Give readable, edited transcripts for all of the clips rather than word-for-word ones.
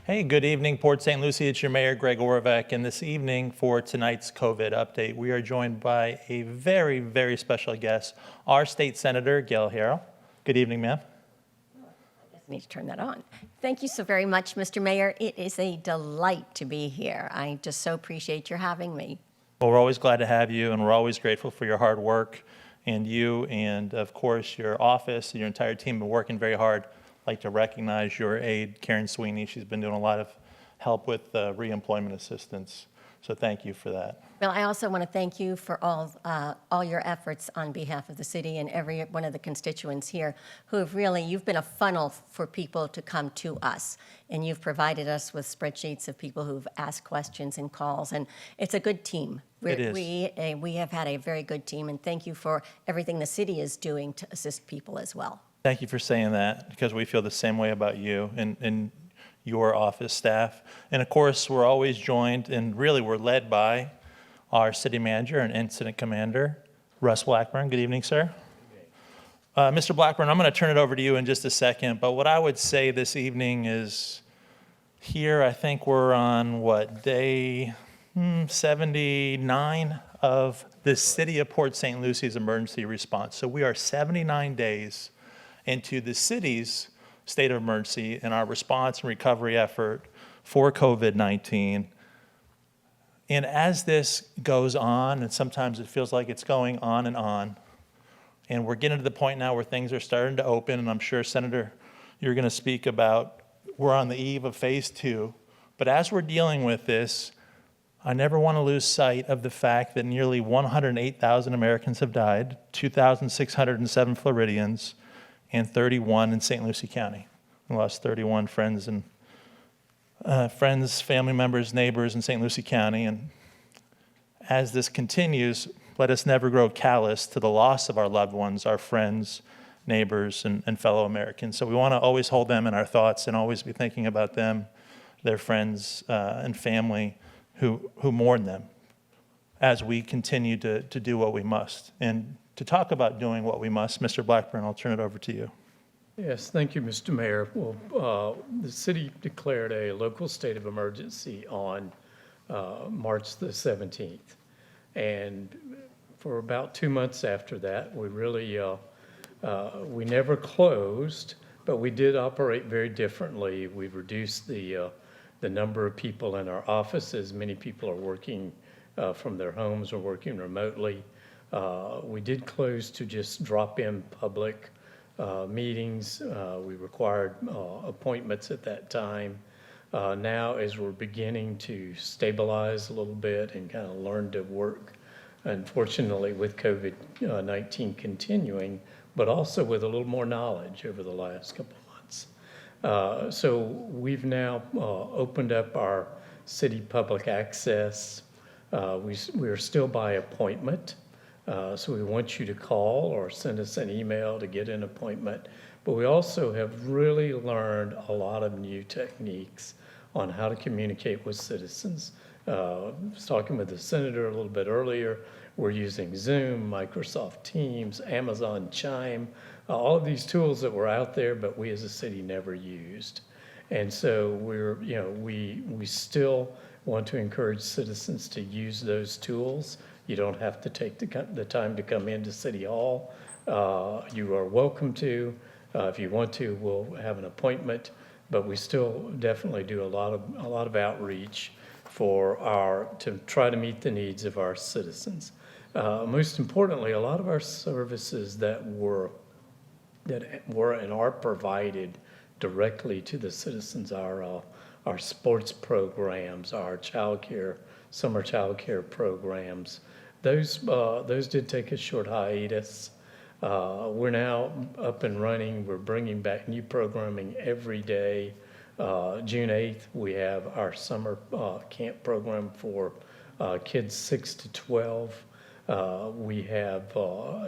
Hey, good evening, Port St. Lucie. It's your Mayor, Greg Oravec, and this evening for tonight's COVID update, we are joined by a very, very special guest, our State Senator, Gayle Harrell. Good evening, ma'am. I need to turn that on. Thank you so very much, Mr. Mayor. It is a delight to be here. I just so appreciate your having me. Well, we're always glad to have you, and we're always grateful for your hard work, and you, and of course, your office and your entire team have been working very hard. I'd like to recognize your aide, Karen Sweeney. She's been doing a lot of help with reemployment assistance, so thank you for that. Well, I also want to thank you for all your efforts on behalf of the city and every one of the constituents here who have you've been a funnel for people to come to us. And you've provided us with spreadsheets of people who've asked questions and calls. And it's a good team. It is. We have had a very good team. And thank you for everything the city is doing to assist people as well. Thank you for saying that, because we feel the same way about you and your office staff. And of course, we're always joined, and really we're led by our city manager and incident commander, Russ Blackburn. Good evening, sir. Mr. Blackburn, I'm going to turn it over to you in just a second, but what I would say this evening is here, I think we're on, day 79 of the City of Port St. Lucie's emergency response. So we are 79 days into the city's state of emergency and our response and recovery effort for COVID-19. And as this goes on, and sometimes it feels like it's going on, and we're getting to the point now where things are starting to open, and I'm sure, Senator, you're going to speak about we're on the eve of phase 2. But as we're dealing with this, I never want to lose sight of the fact that nearly 108,000 Americans have died, 2,607 Floridians, and 31 in St. Lucie County. We lost 31 friends, family members, neighbors in St. Lucie County. And as this continues, let us never grow callous to the loss of our loved ones, our friends, neighbors, and fellow Americans. So we want to always hold them in our thoughts and always be thinking about them, their friends and family who mourn them as we continue to do what we must. And to talk about doing what we must, Mr. Blackburn, I'll turn it over to you. Yes, thank you, Mr. Mayor. Well, the city declared a local state of emergency on March the 17th. And for about 2 months after that, we really, we never closed, but we did operate very differently. We've reduced the number of people in our offices. Many people are working from their homes or working remotely. We did close to just drop in public meetings. We required appointments at that time. Now, as we're beginning to stabilize a little bit and kind of learn to work, unfortunately, with COVID-19 continuing, but also with a little more knowledge over the last couple of months. So we've now opened up our city public access. We are still by appointment. So we want you to call or send us an email to get an appointment. But we also have really learned a lot of new techniques on how to communicate with citizens. I was talking with the senator a little bit earlier. We're using Zoom, Microsoft Teams, Amazon Chime, all of these tools that were out there, but we as a city never used. And so we still want to encourage citizens to use those tools. You don't have to take the time to come into City Hall. You are welcome to. If you want to, we'll have an appointment. But we still definitely do a lot of outreach to try to meet the needs of our citizens. Most importantly, a lot of our services that were and are provided directly to the citizens, our sports programs, our summer child care programs. Those did take a short hiatus. We're now up and running. We're bringing back new programming every day. June 8th, we have our summer camp program for kids 6 to 12. We have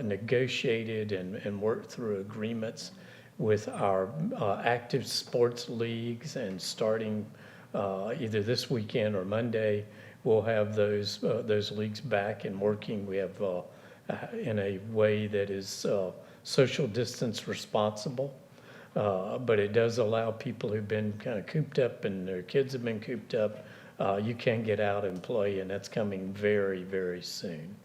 negotiated and worked through agreements with our active sports leagues, and starting either this weekend or Monday, we'll have those leagues back and working. We have in a way that is social distance responsible. But it does allow people who've been kind of cooped up and their kids have been cooped up, you can get out and play, and that's coming very, very soon.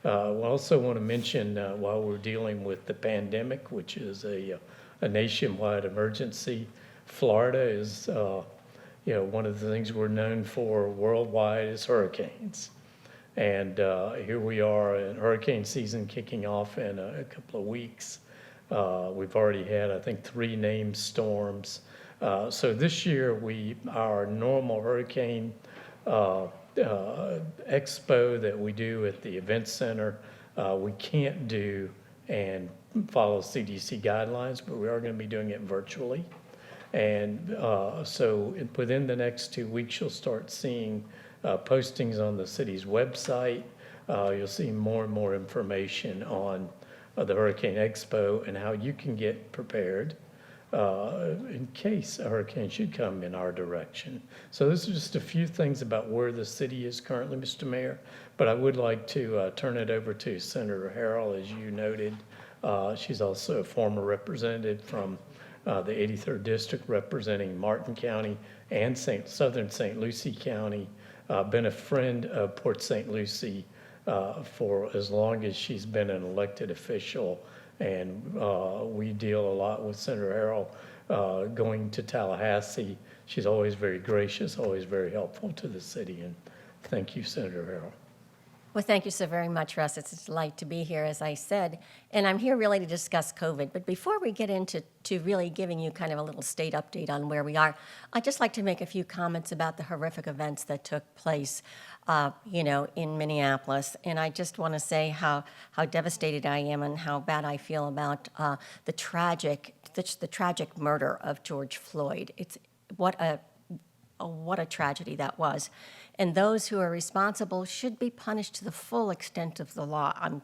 We also want to mention, while we're dealing with the pandemic, which is a nationwide emergency, Florida is, one of the things we're known for worldwide is hurricanes. And here we are in hurricane season kicking off in a couple of weeks. We've already had, I think, 3 named storms. So this year, our normal hurricane expo that we do at the event center, we can't do and follow CDC guidelines, but we are going to be doing it virtually. And so within the next 2 weeks, you'll start seeing postings on the city's website. You'll see more and more information on the Hurricane Expo and how you can get prepared in case a hurricane should come in our direction. So this is just a few things about where the city is currently, Mr. Mayor, but I would like to turn it over to Senator Harrell, as you noted. She's also a former representative from the 83rd District representing Martin County and Southern St. Lucie County, been a friend of Port St. Lucie for as long as she's been an elected official. And we deal a lot with Senator Harrell going to Tallahassee. She's always very gracious, always very helpful to the city. And thank you, Senator Harrell. Well, thank you so very much, Russ. It's a delight to be here, as I said. And I'm here really to discuss COVID. But before we get into really giving you kind of a little state update on where we are, I'd just like to make a few comments about the horrific events that took place, in Minneapolis. And I just want to say how devastated I am and how bad I feel about the tragic murder of George Floyd. It's what a tragedy that was. And those who are responsible should be punished to the full extent of the law. I'm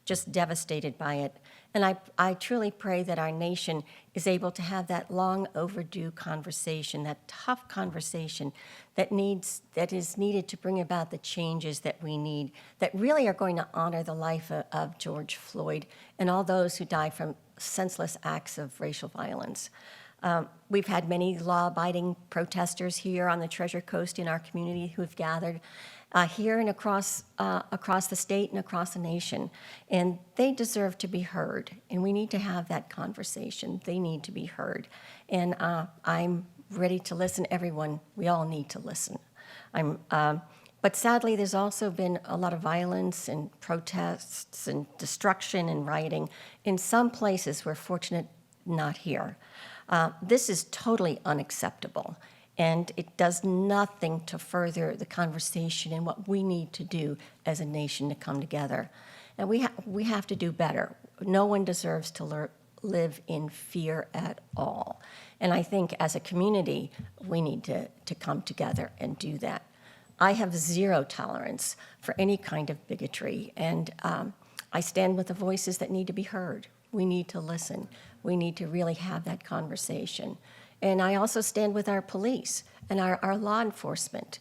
just devastated by it. And I truly pray that our nation is able to have that long overdue conversation, that tough conversation that is needed to bring about the changes that we need, that really are going to honor the life of George Floyd and all those who died from senseless acts of racial violence. We've had many law-abiding protesters here on the Treasure Coast in our community who've gathered here and across the state and across the nation. And they deserve to be heard, and we need to have that conversation. They need to be heard. And I'm ready to listen. Everyone, we all need to listen. But sadly, there's also been a lot of violence and protests and destruction and rioting. In some places, we're fortunate not here. This is totally unacceptable, and it does nothing to further the conversation and what we need to do as a nation to come together. And we have to do better. No one deserves to live in fear at all. And I think as a community, we need to come together and do that. I have zero tolerance for any kind of bigotry, and I stand with the voices that need to be heard. We need to listen. We need to really have that conversation. And I also stand with our police and our law enforcement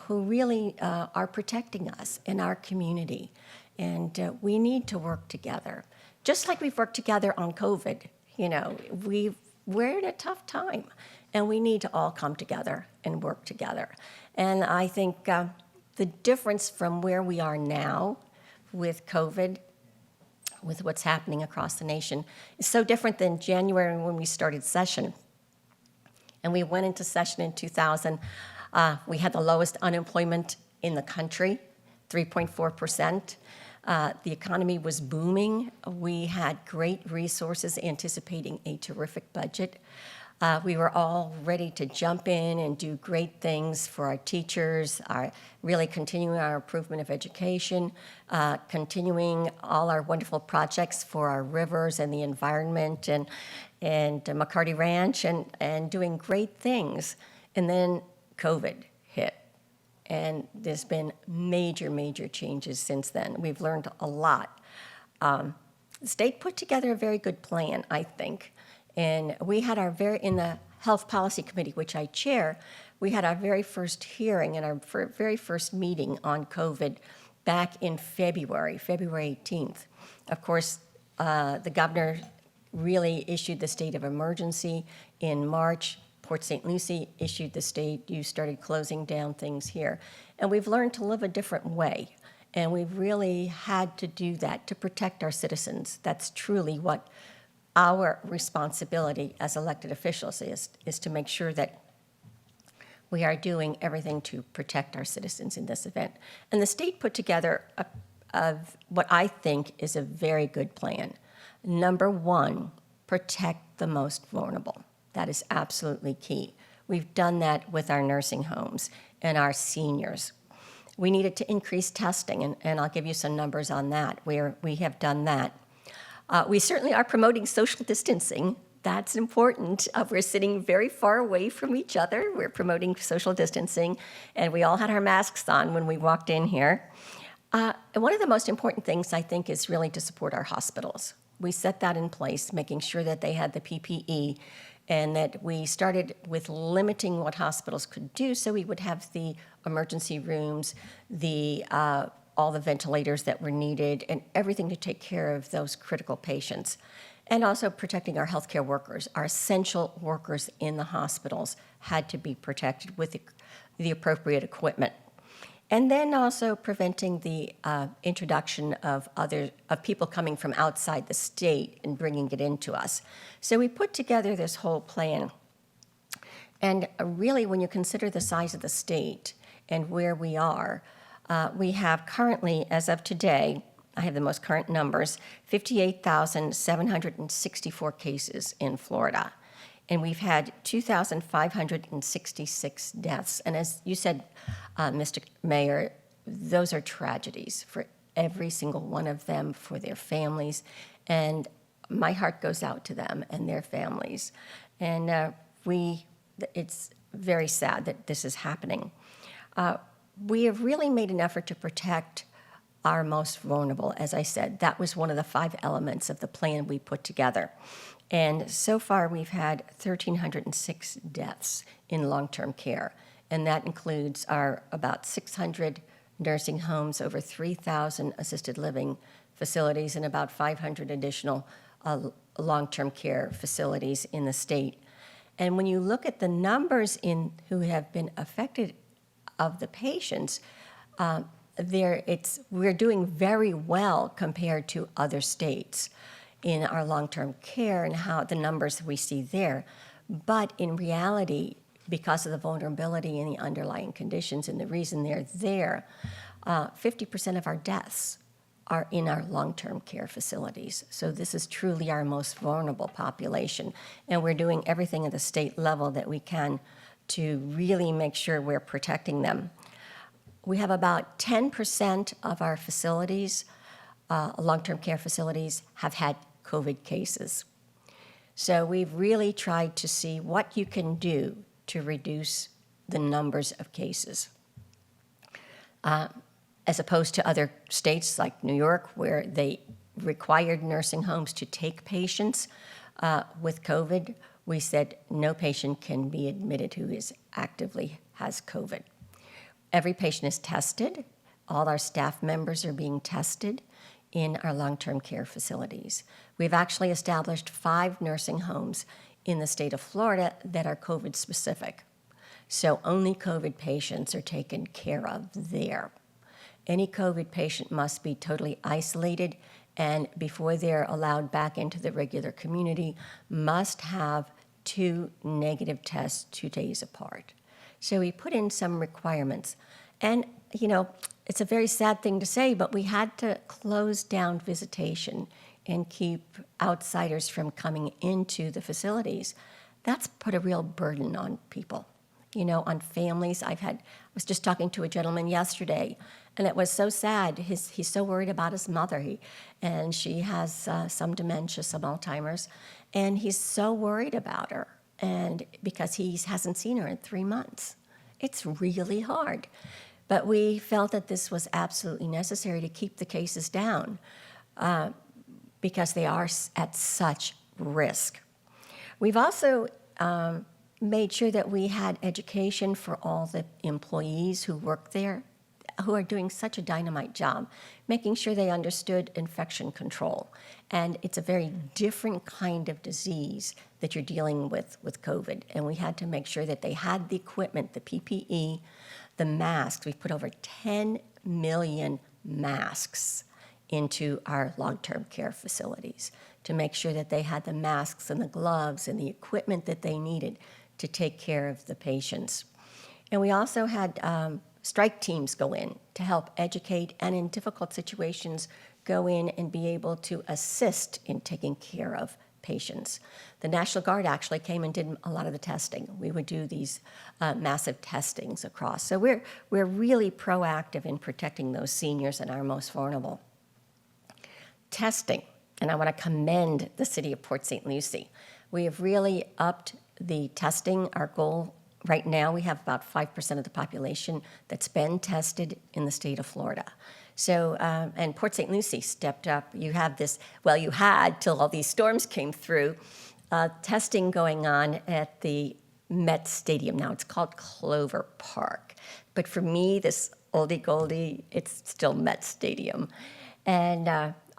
who really are protecting us in our community. And we need to work together. Just like we've worked together on COVID, we're in a tough time. And we need to all come together and work together. And I think the difference from where we are now with COVID, with what's happening across the nation, is so different than January when we started session. And we went into session in 2000. We had the lowest unemployment in the country, 3.4%. The economy was booming. We had great resources anticipating a terrific budget. We were all ready to jump in and do great things for our teachers, really continuing our improvement of education, continuing all our wonderful projects for our rivers and the environment and McCarty Ranch and doing great things. And then COVID hit. And there's been major, major changes since then. We've learned a lot. The state put together a very good plan, I think. And we had in the Health Policy Committee, which I chair, we had our very first hearing and our very first meeting on COVID back in February 18th. Of course, the governor really issued the state of emergency in March. Port St. Lucie issued the state. You started closing down things here. And we've learned to live a different way. And we've really had to do that to protect our citizens. That's truly what our responsibility as elected officials is to make sure that we are doing everything to protect our citizens in this event. And the state put together what I think is a very good plan. Number one, protect the most vulnerable. That is absolutely key. We've done that with our nursing homes and our seniors. We needed to increase testing, and I'll give you some numbers on that, where we have done that. We certainly are promoting social distancing. That's important. We're sitting very far away from each other. We're promoting social distancing, and we all had our masks on when we walked in here. And one of the most important things, I think, is really to support our hospitals. We set that in place, making sure that they had the PPE, and that we started with limiting what hospitals could do, so we would have the emergency rooms, all the ventilators that were needed, and everything to take care of those critical patients. And also protecting our healthcare workers. Our essential workers in the hospitals had to be protected with the appropriate equipment. And then also preventing the introduction of people coming from outside the state and bringing it into us. So we put together this whole plan. And really, when you consider the size of the state and where we are, we have currently, as of today, I have the most current numbers, 58,764 cases in Florida. And we've had 2,566 deaths. And as you said, Mr. Mayor, those are tragedies for every single one of them, for their families. And my heart goes out to them and their families. And it's very sad that this is happening. We have really made an effort to protect our most vulnerable. As I said, that was one of the 5 elements of the plan we put together. And so far, we've had 1,306 deaths in long-term care. And that includes our about 600 nursing homes, over 3,000 assisted living facilities, and about 500 additional long-term care facilities in the state. And when you look at the numbers who have been affected of the patients, we're doing very well compared to other states in our long-term care and how the numbers we see there. But in reality, because of the vulnerability and the underlying conditions and the reason they're there, 50% of our deaths are in our long-term care facilities. So this is truly our most vulnerable population. And we're doing everything at the state level that we can to really make sure we're protecting them. We have about 10% of our facilities, long-term care facilities, have had COVID cases. So we've really tried to see what you can do to reduce the numbers of cases. As opposed to other states like New York, where they required nursing homes to take patients with COVID, we said no patient can be admitted who actively has COVID. Every patient is tested. All our staff members are being tested in our long-term care facilities. We've actually established 5 nursing homes in the state of Florida that are COVID specific. So only COVID patients are taken care of there. Any COVID patient must be totally isolated, and before they're allowed back into the regular community, must have 2 negative tests 2 days apart. So we put in some requirements. And, it's a very sad thing to say, but we had to close down visitation and keep outsiders from coming into the facilities. That's put a real burden on people, on families. I was just talking to a gentleman yesterday, and it was so sad. He's so worried about his mother, and she has some dementia, some Alzheimer's, and he's so worried about her, and because he hasn't seen her in 3 months. It's really hard. But we felt that this was absolutely necessary to keep the cases down because they are at such risk. We've also made sure that we had education for all the employees who work there. who are doing such a dynamite job, making sure they understood infection control. And it's a very different kind of disease that you're dealing with COVID. And we had to make sure that they had the equipment, the PPE, the masks. We've put over 10 million masks into our long-term care facilities to make sure that they had the masks and the gloves and the equipment that they needed to take care of the patients. And we also had strike teams go in to help educate, and in difficult situations, go in and be able to assist in taking care of patients. The National Guard actually came and did a lot of the testing. We would do these massive testings across. So we're really proactive in protecting those seniors and our most vulnerable. Testing, and I want to commend the city of Port St. Lucie. We have really upped the testing. Our goal right now, we have about 5% of the population that's been tested in the state of Florida. So, and Port St. Lucie stepped up. You have this, well, you had till all these storms came through, testing going on at the Met Stadium. Now it's called Clover Park. But for me, this oldie goldie, it's still Met Stadium. And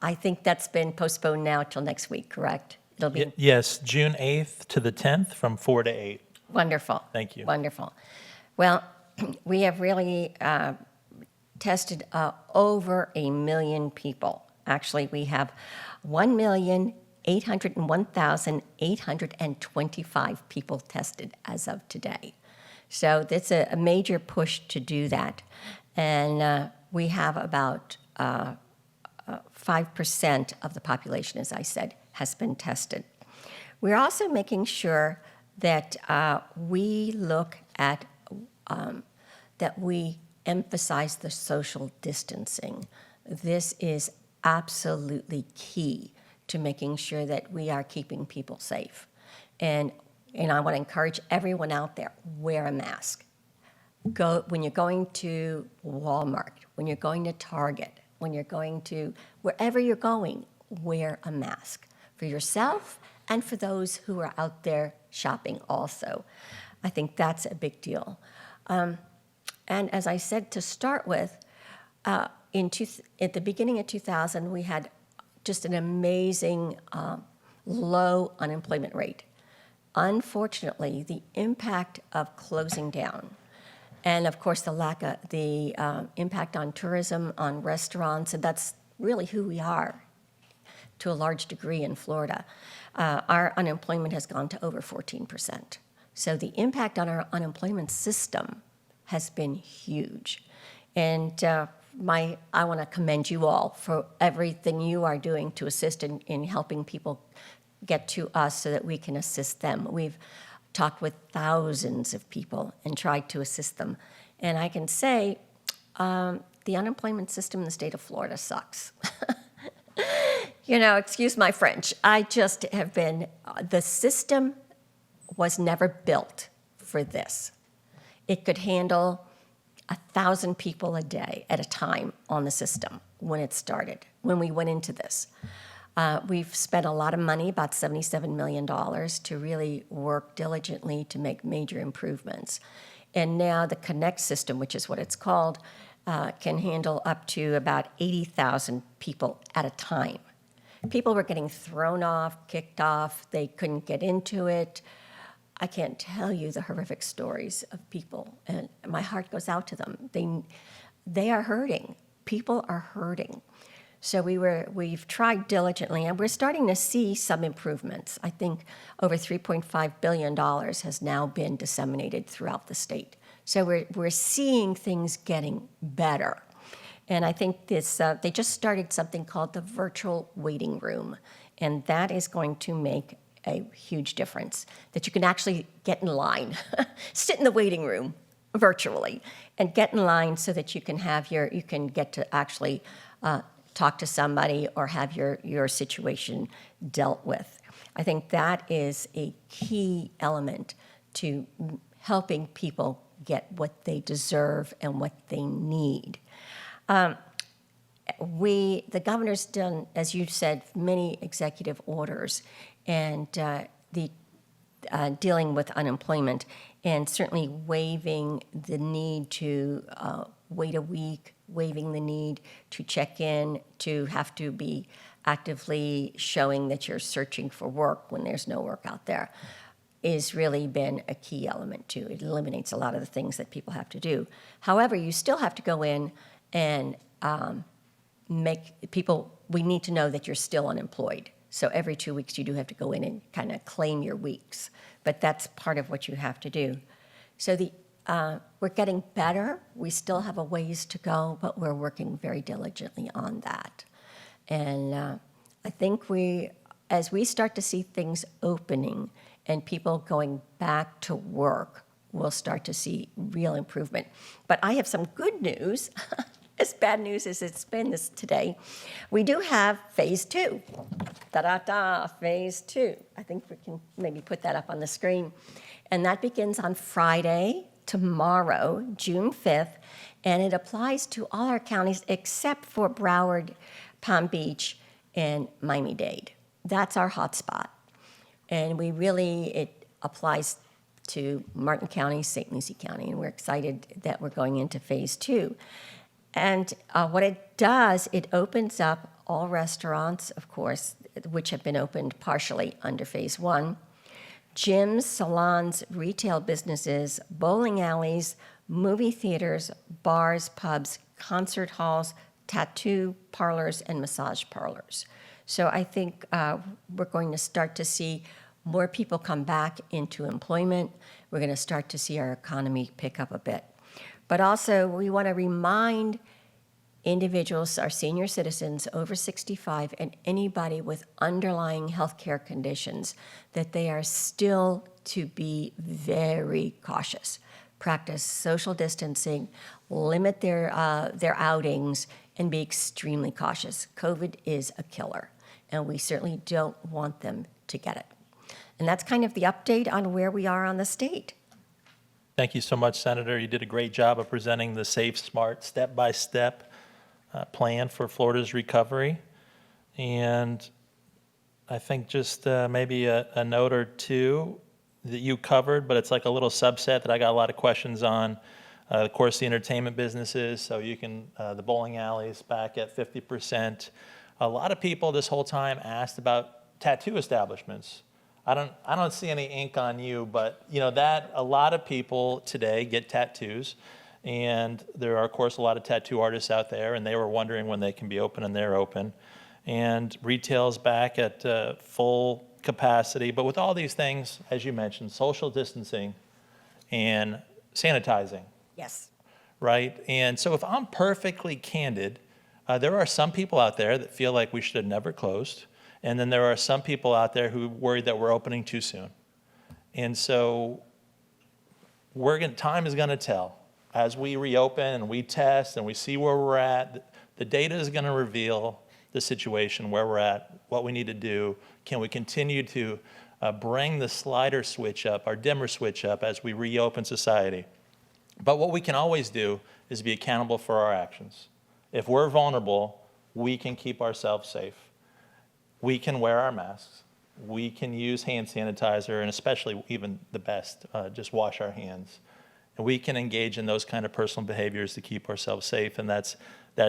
I think that's been postponed now till next week, correct? It'll be Yes, June 8th to the 10th from 4 to 8. wonderful. Thank you. Wonderful. Well, we have really tested over 1 million people. Actually, we have 1,801,825 people tested as of today. So that's a major push to do that. And we have about 5% of the population, as I said, has been tested. We're also making sure that we look at, that we emphasize the social distancing. This is absolutely key to making sure that we are keeping people safe. And I want to encourage everyone out there, wear a mask. When you're going to Walmart, when you're going to Target, when you're going to wherever you're going, wear a mask for yourself and for those who are out there shopping also. I think that's a big deal. And as I said to start with, at the beginning of 2000, we had just an amazing low unemployment rate. Unfortunately, the impact of closing down, and of course the impact on tourism, on restaurants, and that's really who we are to a large degree in Florida. Our unemployment has gone to over 14%. So the impact on our unemployment system has been huge. And I want to commend you all for everything you are doing to assist in helping people get to us so that we can assist them. We've talked with thousands of people and tried to assist them. And I can say the unemployment system in the state of Florida sucks. Excuse my French. I just have been, the system was never built for this. It could handle 1,000 people a day at a time on the system when it started, when we went into this. We've spent a lot of money, about $77 million, to really work diligently to make major improvements. And now the Connect system, which is what it's called, can handle up to about 80,000 people at a time. People were getting thrown off, kicked off, they couldn't get into it. I can't tell you the horrific stories of people, and my heart goes out to them. They are hurting. People are hurting. So we've tried diligently, and we're starting to see some improvements. I think over $3.5 billion has now been disseminated throughout the state. So we're seeing things getting better. And I think they just started something called the virtual waiting room, and that is going to make a huge difference, that you can actually get in line, sit in the waiting room virtually, and get in line so that you can get to actually talk to somebody or have your situation dealt with. I think that is a key element to helping people get what they deserve and what they need. The governor's done, as you said, many executive orders and dealing with unemployment, and certainly waiving the need to wait a week, waiving the need to check in, to have to be actively showing that you're searching for work when there's no work out there, is really been a key element too. It eliminates a lot of the things that people have to do. However, you still have to go in and make people, we need to know that you're still unemployed. So every 2 weeks, you do have to go in and kind of claim your weeks. But that's part of what you have to do. So we're getting better. We still have a ways to go, but we're working very diligently on that. And I think as we start to see things opening and people going back to work, we'll start to see real improvement. But I have some good news. As bad news as it's been today, we do have phase 2. Da-da-da, phase 2. I think we can maybe put that up on the screen. And that begins on Friday, tomorrow, June 5th, and it applies to all our counties except for Broward, Palm Beach, and Miami-Dade. That's our hotspot. And it applies to Martin County, St. Lucie County, and we're excited that we're going into phase 2. And what it does, it opens up all restaurants, of course, which have been opened partially under phase 1, gyms, salons, retail businesses, bowling alleys, movie theaters, bars, pubs, concert halls, tattoo parlors, and massage parlors. So I think we're going to start to see more people come back into employment. We're going to start to see our economy pick up a bit. But also, we want to remind individuals, our senior citizens over 65, and anybody with underlying health care conditions, that they are still to be very cautious. Practice social distancing, limit their outings, and be extremely cautious. COVID is a killer, and we certainly don't want them to get it. And that's kind of the update on where we are on the state. Thank you so much, Senator. You did a great job of presenting the safe, smart, step-by-step plan for Florida's recovery. And I think just maybe a note or two that you covered, but it's like a little subset that I got a lot of questions on. Of course, the entertainment businesses, so you can, the bowling alleys back at 50%. A lot of people this whole time asked about tattoo establishments. I don't see any ink on you, but that a lot of people today get tattoos, and there are, of course, a lot of tattoo artists out there, and they were wondering when they can be open, and they're open. And retail's back at full capacity, but with all these things, as you mentioned, social distancing and sanitizing. Yes. Right? And so if I'm perfectly candid, there are some people out there that feel like we should have never closed. And then there are some people out there who worried that we're opening too soon. And so time is going to tell. As we reopen and we test and we see where we're at, the data is going to reveal the situation, where we're at, what we need to do. Can we continue to bring the slider switch up, our dimmer switch up as we reopen society? But what we can always do is be accountable for our actions. If we're vulnerable, we can keep ourselves safe. We can wear our masks. We can use hand sanitizer, and especially even the best, just wash our hands. And we can engage in those kind of personal behaviors to keep ourselves safe, and that's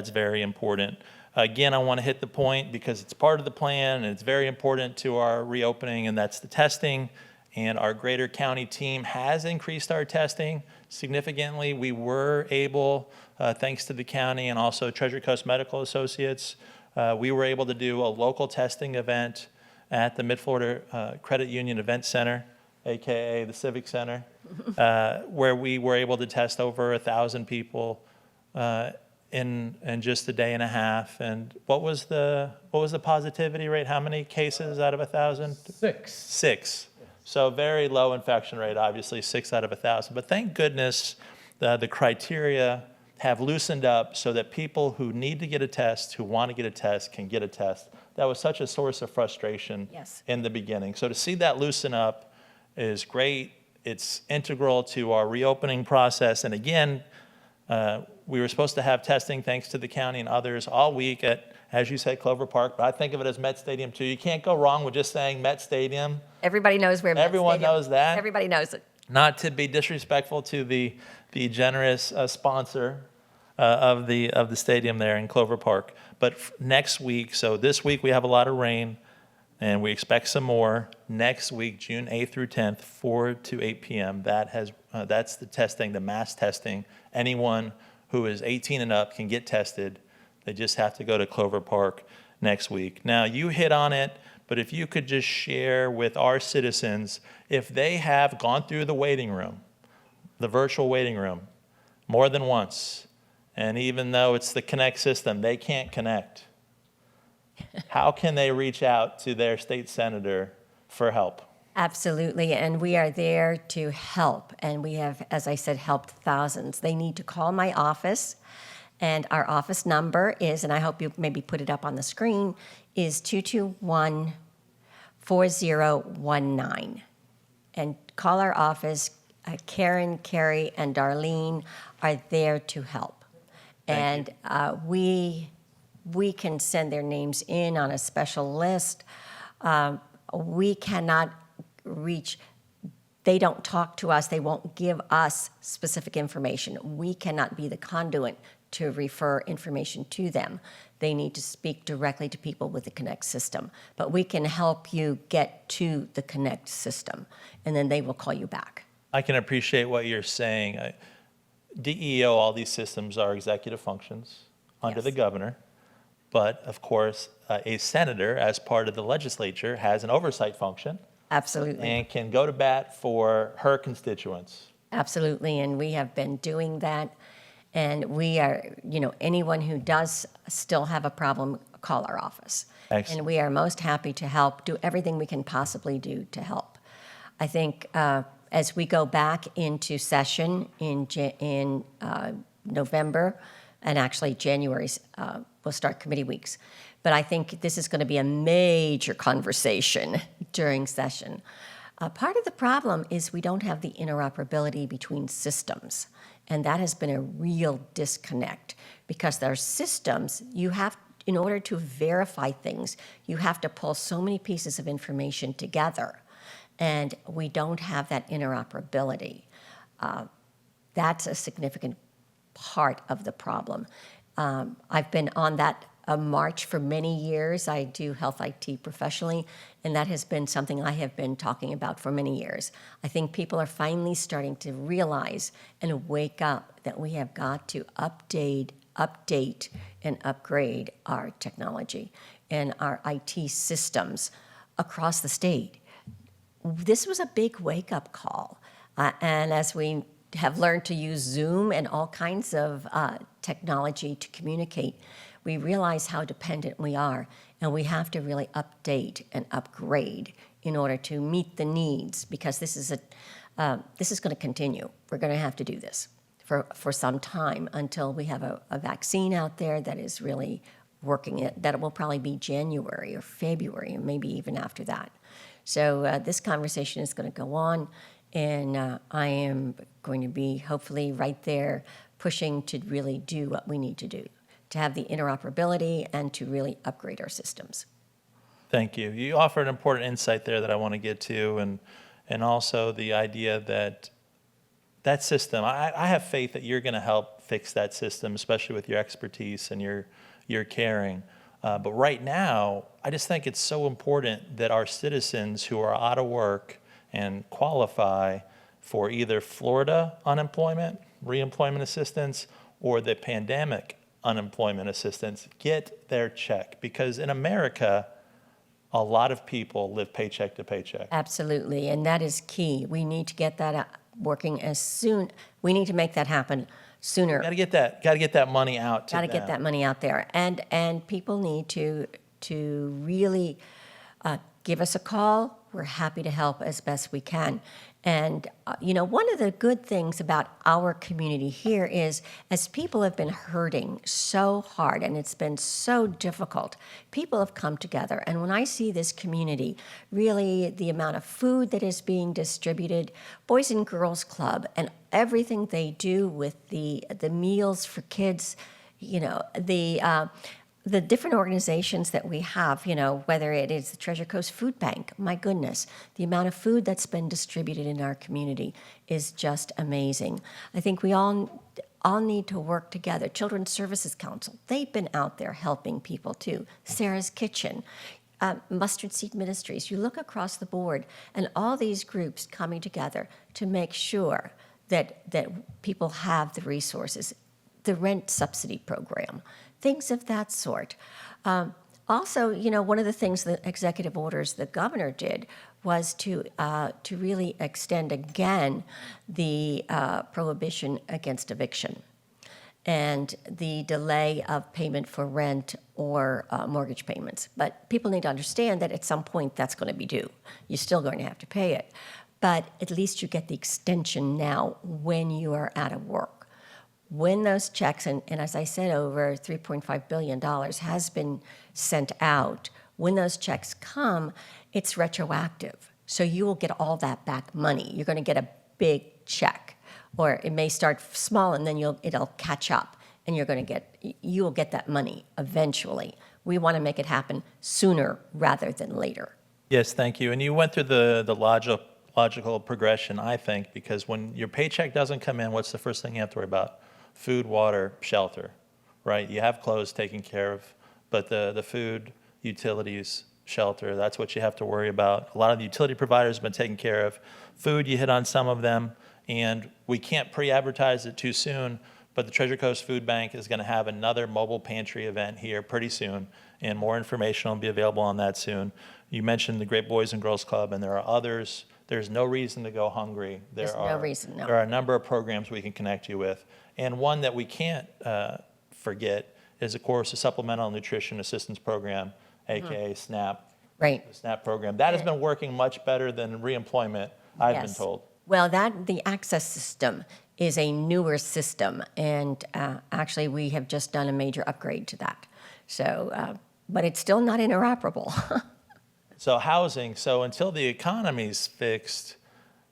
very important. Again, I want to hit the point because it's part of the plan, and it's very important to our reopening, and that's the testing. And our Greater County team has increased our testing significantly. We were able, thanks to the county and also Treasure Coast Medical Associates, we were able to do a local testing event at the Mid-Florida Credit Union Event Center, AKA the Civic Center, where we were able to test over 1,000 people in just a day and a half. And what was the positivity rate? How many cases out of 1,000? 6. 6. So very low infection rate, obviously 6 out of 1,000. But thank goodness the criteria have loosened up so that people who need to get a test, who want to get a test, can get a test. That was such a source of frustration in the beginning. So to see that loosen up is great. It's integral to our reopening process. And again, we were supposed to have testing, thanks to the county and others, all week at, as you said, Clover Park, but I think of it as Met Stadium too. You can't go wrong with just saying Met Stadium. Everybody knows where Met Everyone Stadium. knows that. Everybody knows it. Not to be disrespectful to the generous sponsor, of the stadium there in Clover Park. But next week, so this week we have a lot of rain, and we expect some more. Next week, June 8th through 10th, 4 to 8 p.m., that's the testing, the mass testing. Anyone who is 18 and up can get tested. They just have to go to Clover Park next week. Now, you hit on it, but if you could just share with our citizens, if they have gone through the waiting room, the virtual waiting room, more than once, and even though it's the Connect system, they can't connect, how can they reach out to their state senator for help? Absolutely, and we are there to help, and we have, as I said, helped thousands. They need to call my office, and our office number is, and I hope you maybe put it up on the screen, is 221-4019. And call our office. Karen, Carrie, and Darlene are there to help. Thank And we can send their names in on a special list. We cannot reach, they don't talk to us, they won't give us specific information. We cannot be the conduit to refer information to them. They need to speak directly to people with the Connect system. But we can help you get to the Connect system, and then they will call you back. I can appreciate what you're saying. DEO, all these systems are executive functions under Yes. the governor. But of course, a senator, as part of the legislature, has an oversight function Absolutely. and can go to bat for her constituents. Absolutely, and we have been doing that. And we are, anyone who does still have a problem, call our office. Excellent. And we are most happy to help, do everything we can possibly do to help. I think as we go back into session in November, and actually January, we'll start committee weeks. But I think this is going to be a major conversation during session. Part of the problem is we don't have the interoperability between systems. And that has been a real disconnect because there are systems, in order to verify things, you have to pull so many pieces of information together. And we don't have that interoperability. That's a significant part of the problem. I've been on that march for many years. I do health IT professionally, and that has been something I have been talking about for many years. I think people are finally starting to realize and wake up that we have got to update, and upgrade our technology and our IT systems across the state. This was a big wake-up call, and as we have learned to use Zoom and all kinds of technology to communicate, we realize how dependent we are, and we have to really update and upgrade in order to meet the needs, because this is going to continue. We're going to have to do this for some time until we have a vaccine out there that is really working. That will probably be January or February, and maybe even after that. So this conversation is going to go on, and I am going to be hopefully right there pushing to really do what we need to do, to have the interoperability and to really upgrade our systems. Thank you. You offered an important insight there that I want to get to, and also the idea that system, I have faith that you're going to help fix that system, especially with your expertise and your caring. But right now, I just think it's so important that our citizens who are out of work and qualify for either Florida unemployment, reemployment assistance, or the pandemic unemployment assistance get their check. Because in America, a lot of people live paycheck to paycheck. Absolutely, and that is key. We need to get that working as soon. We need to make that happen sooner. Got to get that money out to Got to them. get that money out there, and people need to really give us a call. We're happy to help as best we can. And one of the good things about our community here is, as people have been hurting so hard and it's been so difficult, people have come together. And when I see this community, really the amount of food that is being distributed, Boys and Girls Club, and everything they do with the meals for kids, the different organizations that we have, whether it is the Treasure Coast Food Bank, my goodness, the amount of food that's been distributed in our community is just amazing. I think we all all need to work together. Children's Services Council, they've been out there helping people too. Sarah's Kitchen, Mustard Seed Ministries. You look across the board, and all these groups coming together to make sure that people have the resources, the rent subsidy program, things of that sort. Also, one of the things, the executive orders the governor did was to really extend again the prohibition against eviction and the delay of payment for rent or mortgage payments. But people need to understand that at some point that's going to be due. You're still going to have to pay it. But at least you get the extension now when you are out of work. When those checks, and as I said, over $3.5 billion has been sent out, when those checks come, it's retroactive. So you will get all that back money. You're going to get a big check, or it may start small and then it'll catch up, and you will get that money eventually. We want to make it happen sooner rather than later. Yes, thank you. And you went through the logical progression, I think, because when your paycheck doesn't come in, what's the first thing you have to worry about? Food, water, shelter, right? You have clothes taken care of, but the food, utilities, shelter, that's what you have to worry about. A lot of the utility providers have been taken care of. Food, you hit on some of them, and we can't pre-advertise it too soon, but the Treasure Coast Food Bank is going to have another mobile pantry event here pretty soon, and more information will be available on that soon. You mentioned the Great Boys and Girls Club, and there are others. There's no reason to go hungry. There's no reason, no. There are a number of programs we can connect you with. And one that we can't forget is, of course, the Supplemental Nutrition Assistance Program, AKA SNAP. Right. The SNAP program. That has been working much better than reemployment, I've been Yes. told. Well, the access system is a newer system, and actually we have just done a major upgrade to that. So, but it's still not interoperable. So housing, so until the economy's fixed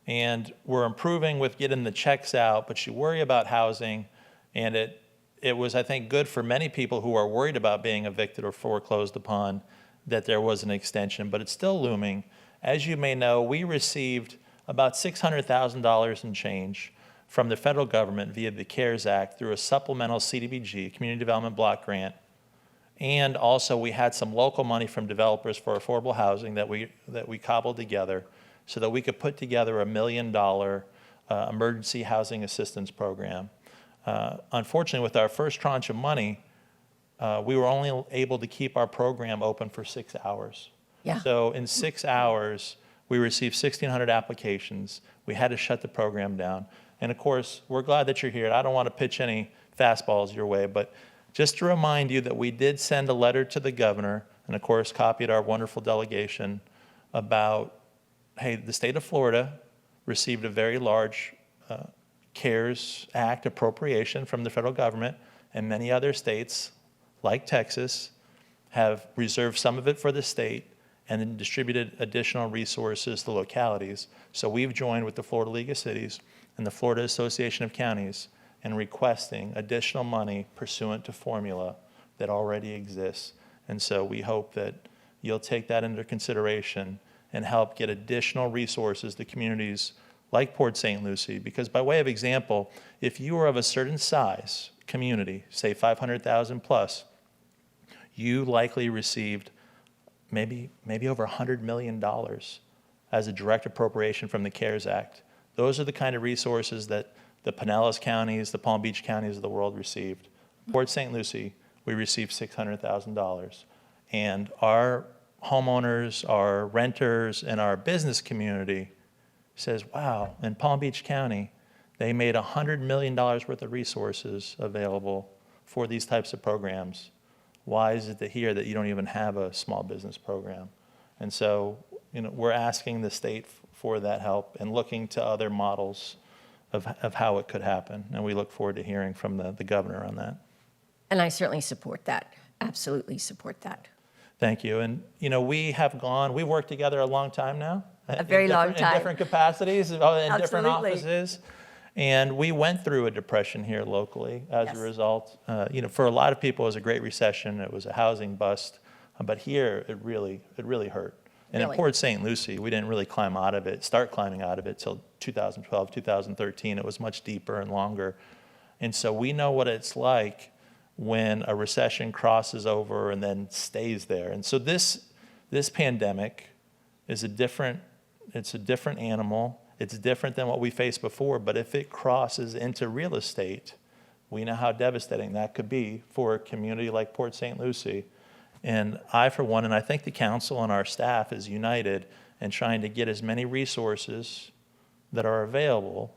and we're improving with getting the checks out, but you worry about housing, and it was, I think, good for many people who are worried about being evicted or foreclosed upon that there was an extension, but it's still looming. As you may know, we received about $600,000 in change from the federal government via the CARES Act through a supplemental CDBG, Community Development Block Grant. And also we had some local money from developers for affordable housing that we cobbled together so that we could put together a $1 million emergency housing assistance program. Unfortunately, with our first tranche of money, we were only able to keep our program open for 6 hours. Yeah. So in 6 hours, we received 1,600 applications. We had to shut the program down. And of course, we're glad that you're here. I don't want to pitch any fastballs your way, but just to remind you that we did send a letter to the governor, and of course copied our wonderful delegation, about, hey, the state of Florida received a very large CARES Act appropriation from the federal government, and many other states, like Texas, have reserved some of it for the state and then distributed additional resources to localities. So we've joined with the Florida League of Cities and the Florida Association of Counties in requesting additional money pursuant to formula that already exists. And so we hope that you'll take that into consideration and help get additional resources to communities like Port St. Lucie. Because by way of example, if you are of a certain size community, say 500,000 plus, you likely received maybe over $100 million as a direct appropriation from the CARES Act. Those are the kind of resources that the Pinellas counties, the Palm Beach counties of the world received. Port St. Lucie, we received $600,000. And our homeowners, our renters, and our business community says, wow, in Palm Beach County, they made $100 million worth of resources available for these types of programs. Why is it that here that you don't even have a small business program? And so, we're asking the state for that help and looking to other models of how it could happen. And we look forward to hearing from the governor on that. And I certainly support that, absolutely support that. Thank you. And, we've worked together a long time now. A very long time. In different capacities, in different offices. And we went through a depression here locally as Yes. a result. For a lot of people, it was a great recession. It was a housing bust. But here, it really hurt. And in Really? Port St. Lucie, we didn't really start climbing out of it till 2012, 2013. It was much deeper and longer. And so we know what it's like when a recession crosses over and then stays there. And so this pandemic is it's a different animal. It's different than what we faced before, but if it crosses into real estate, we know how devastating that could be for a community like Port St. Lucie. And I, for one, and I think the council and our staff is united in trying to get as many resources that are available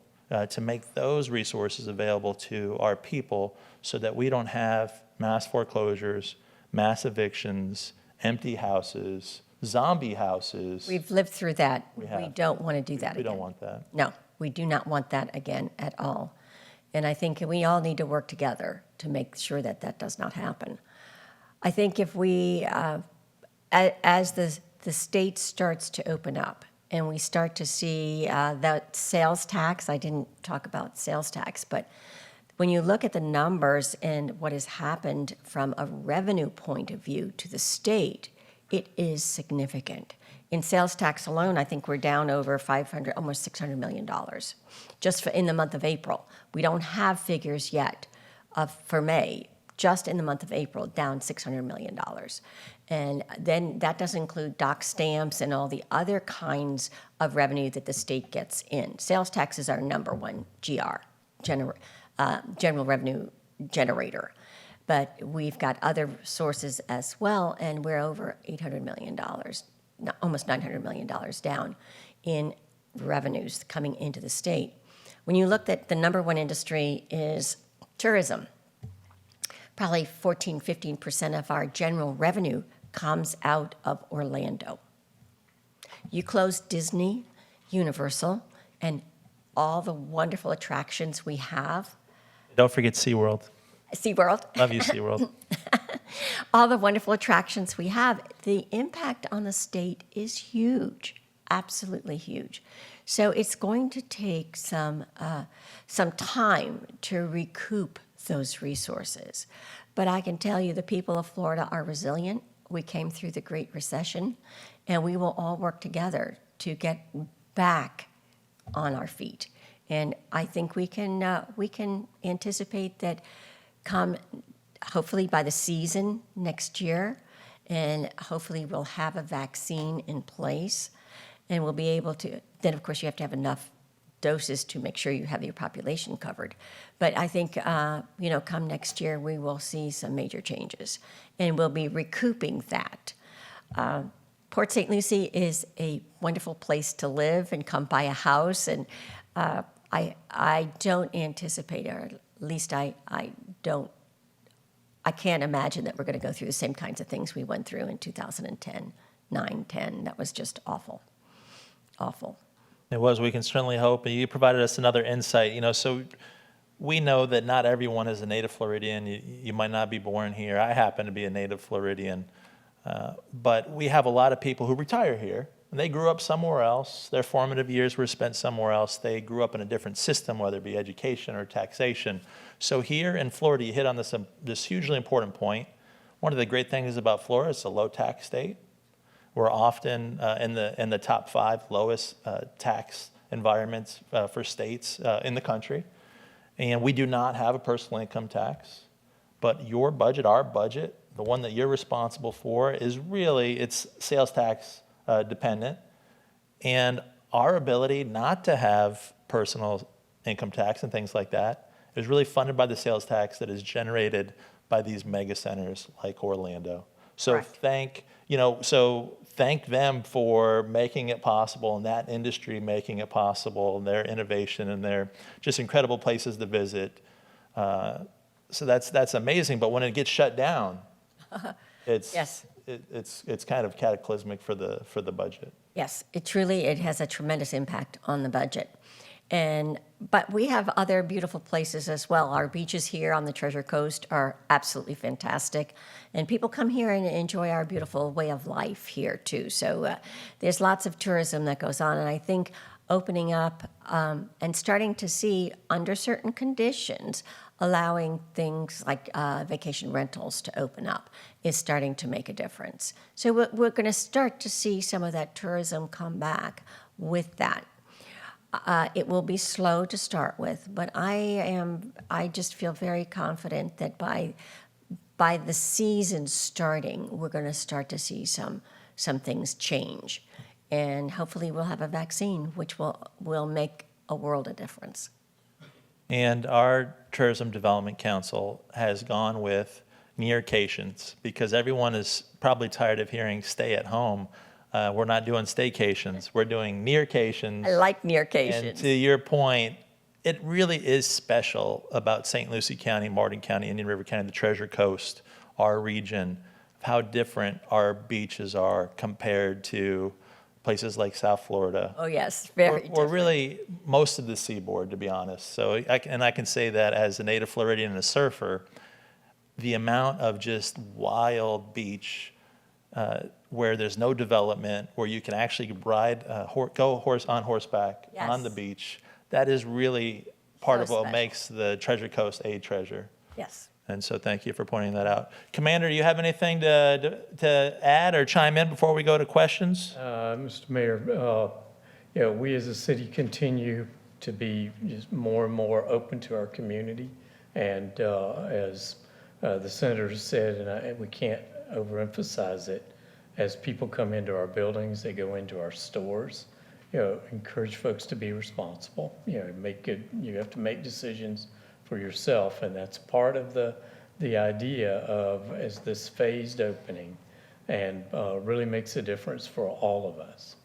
to make those resources available to our people so that we don't have mass foreclosures, mass evictions, empty houses, zombie houses. We've lived through that. We have. We don't want to do that We again. don't want that. No, we do not want that again at all. And I think we all need to work together to make sure that that does not happen. I think if we, as the state starts to open up and we start to see that sales tax, I didn't talk about sales tax, but when you look at the numbers and what has happened from a revenue point of view to the state, it is significant. In sales tax alone, I think we're down over almost $600 million, just in the month of April. We don't have figures yet for May, just in the month of April, down $600 million. And then that doesn't include dock stamps and all the other kinds of revenue that the state gets in. Sales tax is our number one general revenue generator. But we've got other sources as well, and we're over $800 million, almost $900 million down in revenues coming into the state. When you look at the number one industry is tourism. Probably 15% of our general revenue comes out of Orlando. You close Disney, Universal, and all the wonderful attractions we have. Don't forget SeaWorld. SeaWorld. Love you, SeaWorld. All the wonderful attractions we have, the impact on the state is huge, absolutely huge. So it's going to take some time to recoup those resources. But I can tell you the people of Florida are resilient. We came through the Great Recession, and we will all work together to get back on our feet. And I think we can anticipate that come hopefully by the season next year, and hopefully we'll have a vaccine in place, and we'll be able to, then of course you have to have enough doses to make sure you have your population covered. But I think, come next year, we will see some major changes, and we'll be recouping that. Port St. Lucie is a wonderful place to live and come buy a house, and I don't anticipate, or at least I can't imagine that we're going to go through the same kinds of things we went through in 2010, 10. That was just awful, awful. It was. We can certainly hope. And you provided us another insight. So we know that not everyone is a native Floridian. You might not be born here. I happen to be a native Floridian. But we have a lot of people who retire here. And they grew up somewhere else. Their formative years were spent somewhere else. They grew up in a different system, whether it be education or taxation. So here in Florida, you hit on this hugely important point. One of the great things about Florida is it's a low-tax state. We're often in the top 5 lowest tax environments for states in the country. And we do not have a personal income tax. But your budget, our budget, the one that you're responsible for, is really, it's sales tax dependent. And our ability not to have personal income tax and things like that is really funded by the sales tax that is generated by these mega centers like Orlando. So Correct. thank them for making it possible, and that industry making it possible, and their innovation, and their just incredible places to visit. So that's amazing. But when it gets shut down, it's Yes. It's kind of cataclysmic for the budget. Yes, it has a tremendous impact on the budget. But we have other beautiful places as well. Our beaches here on the Treasure Coast are absolutely fantastic. And people come here and enjoy our beautiful way of life here too. So there's lots of tourism that goes on. And I think opening up and starting to see, under certain conditions, allowing things like vacation rentals to open up is starting to make a difference. So we're going to start to see some of that tourism come back with that. It will be slow to start with, but I just feel very confident that by the season starting, we're going to start to see some things change. And hopefully we'll have a vaccine, which will make a world of difference. And our Tourism Development Council has gone with nearcations because everyone is probably tired of hearing stay at home. We're not doing staycations, we're doing nearcations. I like And nearcations. to your point, it really is special about St. Lucie County, Martin County, Indian River County, the Treasure Coast, our region, how different our beaches are compared to places like South Florida. Oh, yes, very Or different. really most of the seaboard, to be honest. So I can say that as a native Floridian and a surfer, the amount of just wild beach where there's no development, where you can actually ride, go on horseback on the Yes. beach, that is really part So of what special. makes the Treasure Coast a treasure. Yes. And so thank you for pointing that out. Commander, do you have anything to add or chime in before we go to questions? Mr. Mayor, we as a city continue to be just more and more open to our community. And as the senator said, and we can't overemphasize it, as people come into our buildings, they go into our stores, encourage folks to be responsible, you have to make decisions for yourself. And that's part of the idea of as this phased opening, and really makes a difference for all of us.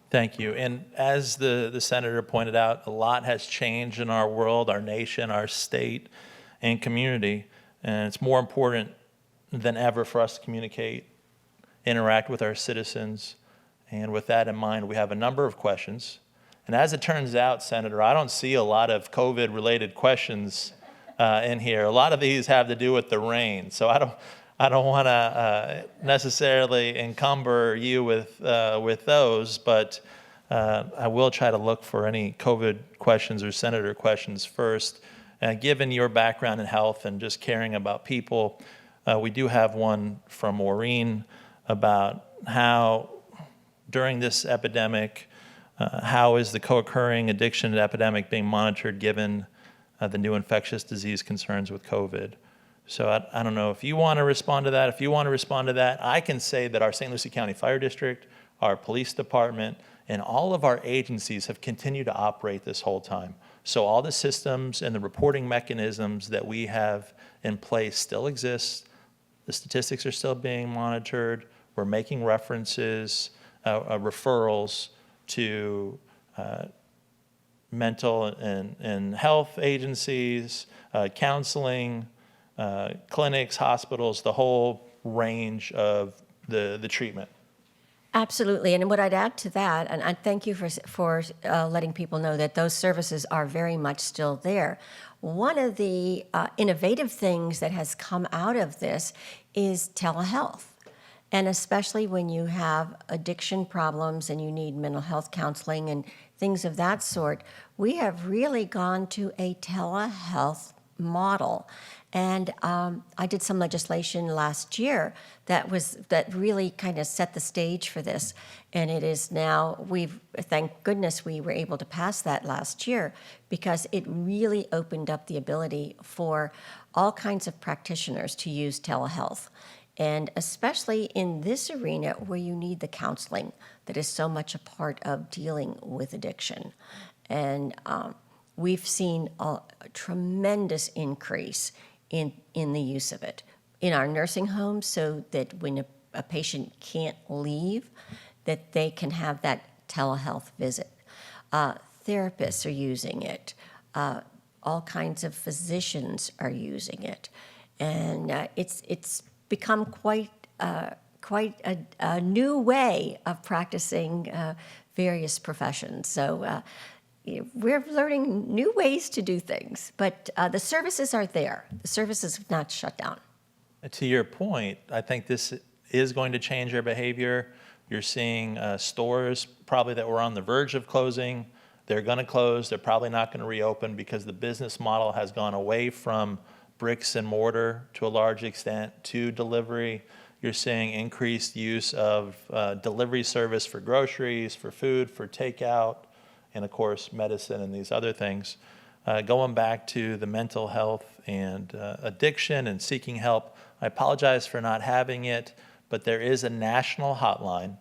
Thank you. And as the senator pointed out, a lot has changed in our world, our nation, our state, and community. And it's more important than ever for us to communicate, interact with our citizens. And with that in mind, we have a number of questions. And as it turns out, Senator, I don't see a lot of COVID-related questions in here. A lot of these have to do with the rain. So I don't want to necessarily encumber you with those, but I will try to look for any COVID questions or senator questions first. Given your background in health and just caring about people, we do have one from Maureen about how during this epidemic, how is the co-occurring addiction epidemic being monitored given the new infectious disease concerns with COVID? So I don't know if you want to respond to that. If you want to respond to that, I can say that our St. Lucie County Fire District, our police department, and all of our agencies have continued to operate this whole time. So all the systems and the reporting mechanisms that we have in place still exist. The statistics are still being monitored. We're making references, referrals to mental and health agencies, counseling, clinics, hospitals, the whole range of the treatment. Absolutely, and what I'd add to that, and I thank you for letting people know that those services are very much still there. One of the innovative things that has come out of this is telehealth. And especially when you have addiction problems and you need mental health counseling and things of that sort, we have really gone to a telehealth model. And I did some legislation last year that really kind of set the stage for this. And it is now, thank goodness we were able to pass that last year, because it really opened up the ability for all kinds of practitioners to use telehealth. And especially in this arena where you need the counseling that is so much a part of dealing with addiction. And we've seen a tremendous increase in the use of it in our nursing homes, so that when a patient can't leave, that they can have that telehealth visit. Therapists are using it. All kinds of physicians are using it. And it's become quite a new way of practicing various professions. So we're learning new ways to do things, but the services are there. The services have not shut down. To your point, I think this is going to change their behavior. You're seeing stores probably that were on the verge of closing. They're going to close. They're probably not going to reopen because the business model has gone away from bricks and mortar to a large extent to delivery. You're seeing increased use of delivery service for groceries, for food, for takeout. and of course, medicine and these other things. Going back to the mental health and addiction and seeking help, I apologize for not having it, but there is a national hotline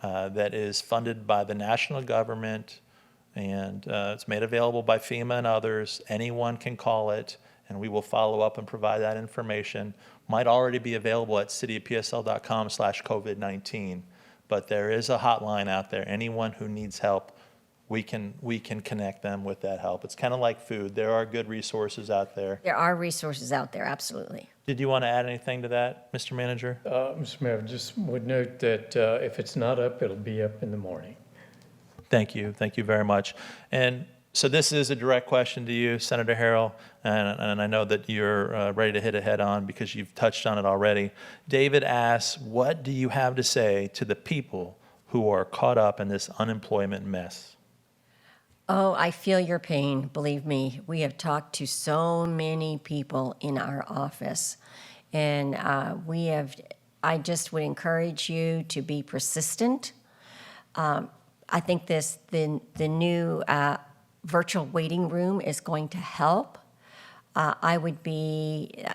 that is funded by the national government, and it's made available by FEMA and others. Anyone can call it, and we will follow up and provide that information. Might already be available at cityofpsl.com/COVID-19, but there is a hotline out there. Anyone who needs help, we can connect them with that help. It's kind of like food. There are good resources out there. There are resources out there, absolutely. Did you want to add anything to that, Mr. Manager? Mr. Mayor, just would note that if it's not up, it'll be up in the morning. Thank you. Thank you very much. And so this is a direct question to you, Senator Harrell, and I know that you're ready to hit it head on because you've touched on it already. David asks, what do you have to say to the people who are caught up in this unemployment mess? Oh, I feel your pain, believe me. We have talked to so many people in our office, and I just would encourage you to be persistent. I think the new virtual waiting room is going to help.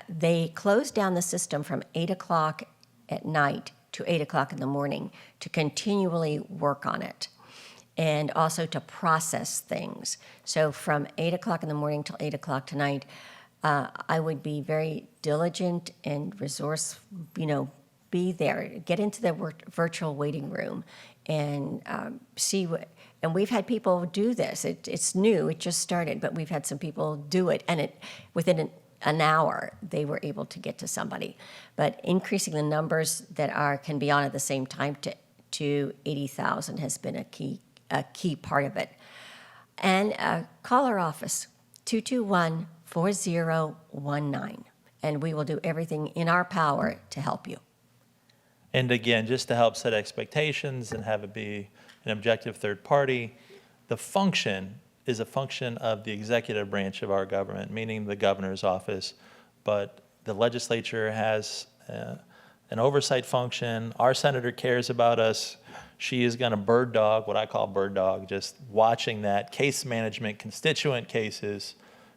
They closed down the system from 8 o'clock at night to 8 o'clock in the morning to continually work on it, and also to process things. So from 8 o'clock in the morning till 8 o'clock tonight, I would be very diligent and be there, get into the virtual waiting room and see what, and we've had people do this. It's new, it just started, but we've had some people do it, and within an hour, they were able to get to somebody. But increasing the numbers that can be on at the same time to 80,000 has been a key part of it. And call our office, 221-4019, and we will do everything in our power to help you. And again, just to help set expectations and have it be an objective third party, the function is a function of the executive branch of our government, meaning the governor's office, but the legislature has an oversight function. Our senator cares about us. She is going to bird dog, what I call bird dog, just watching that, case management, constituent cases,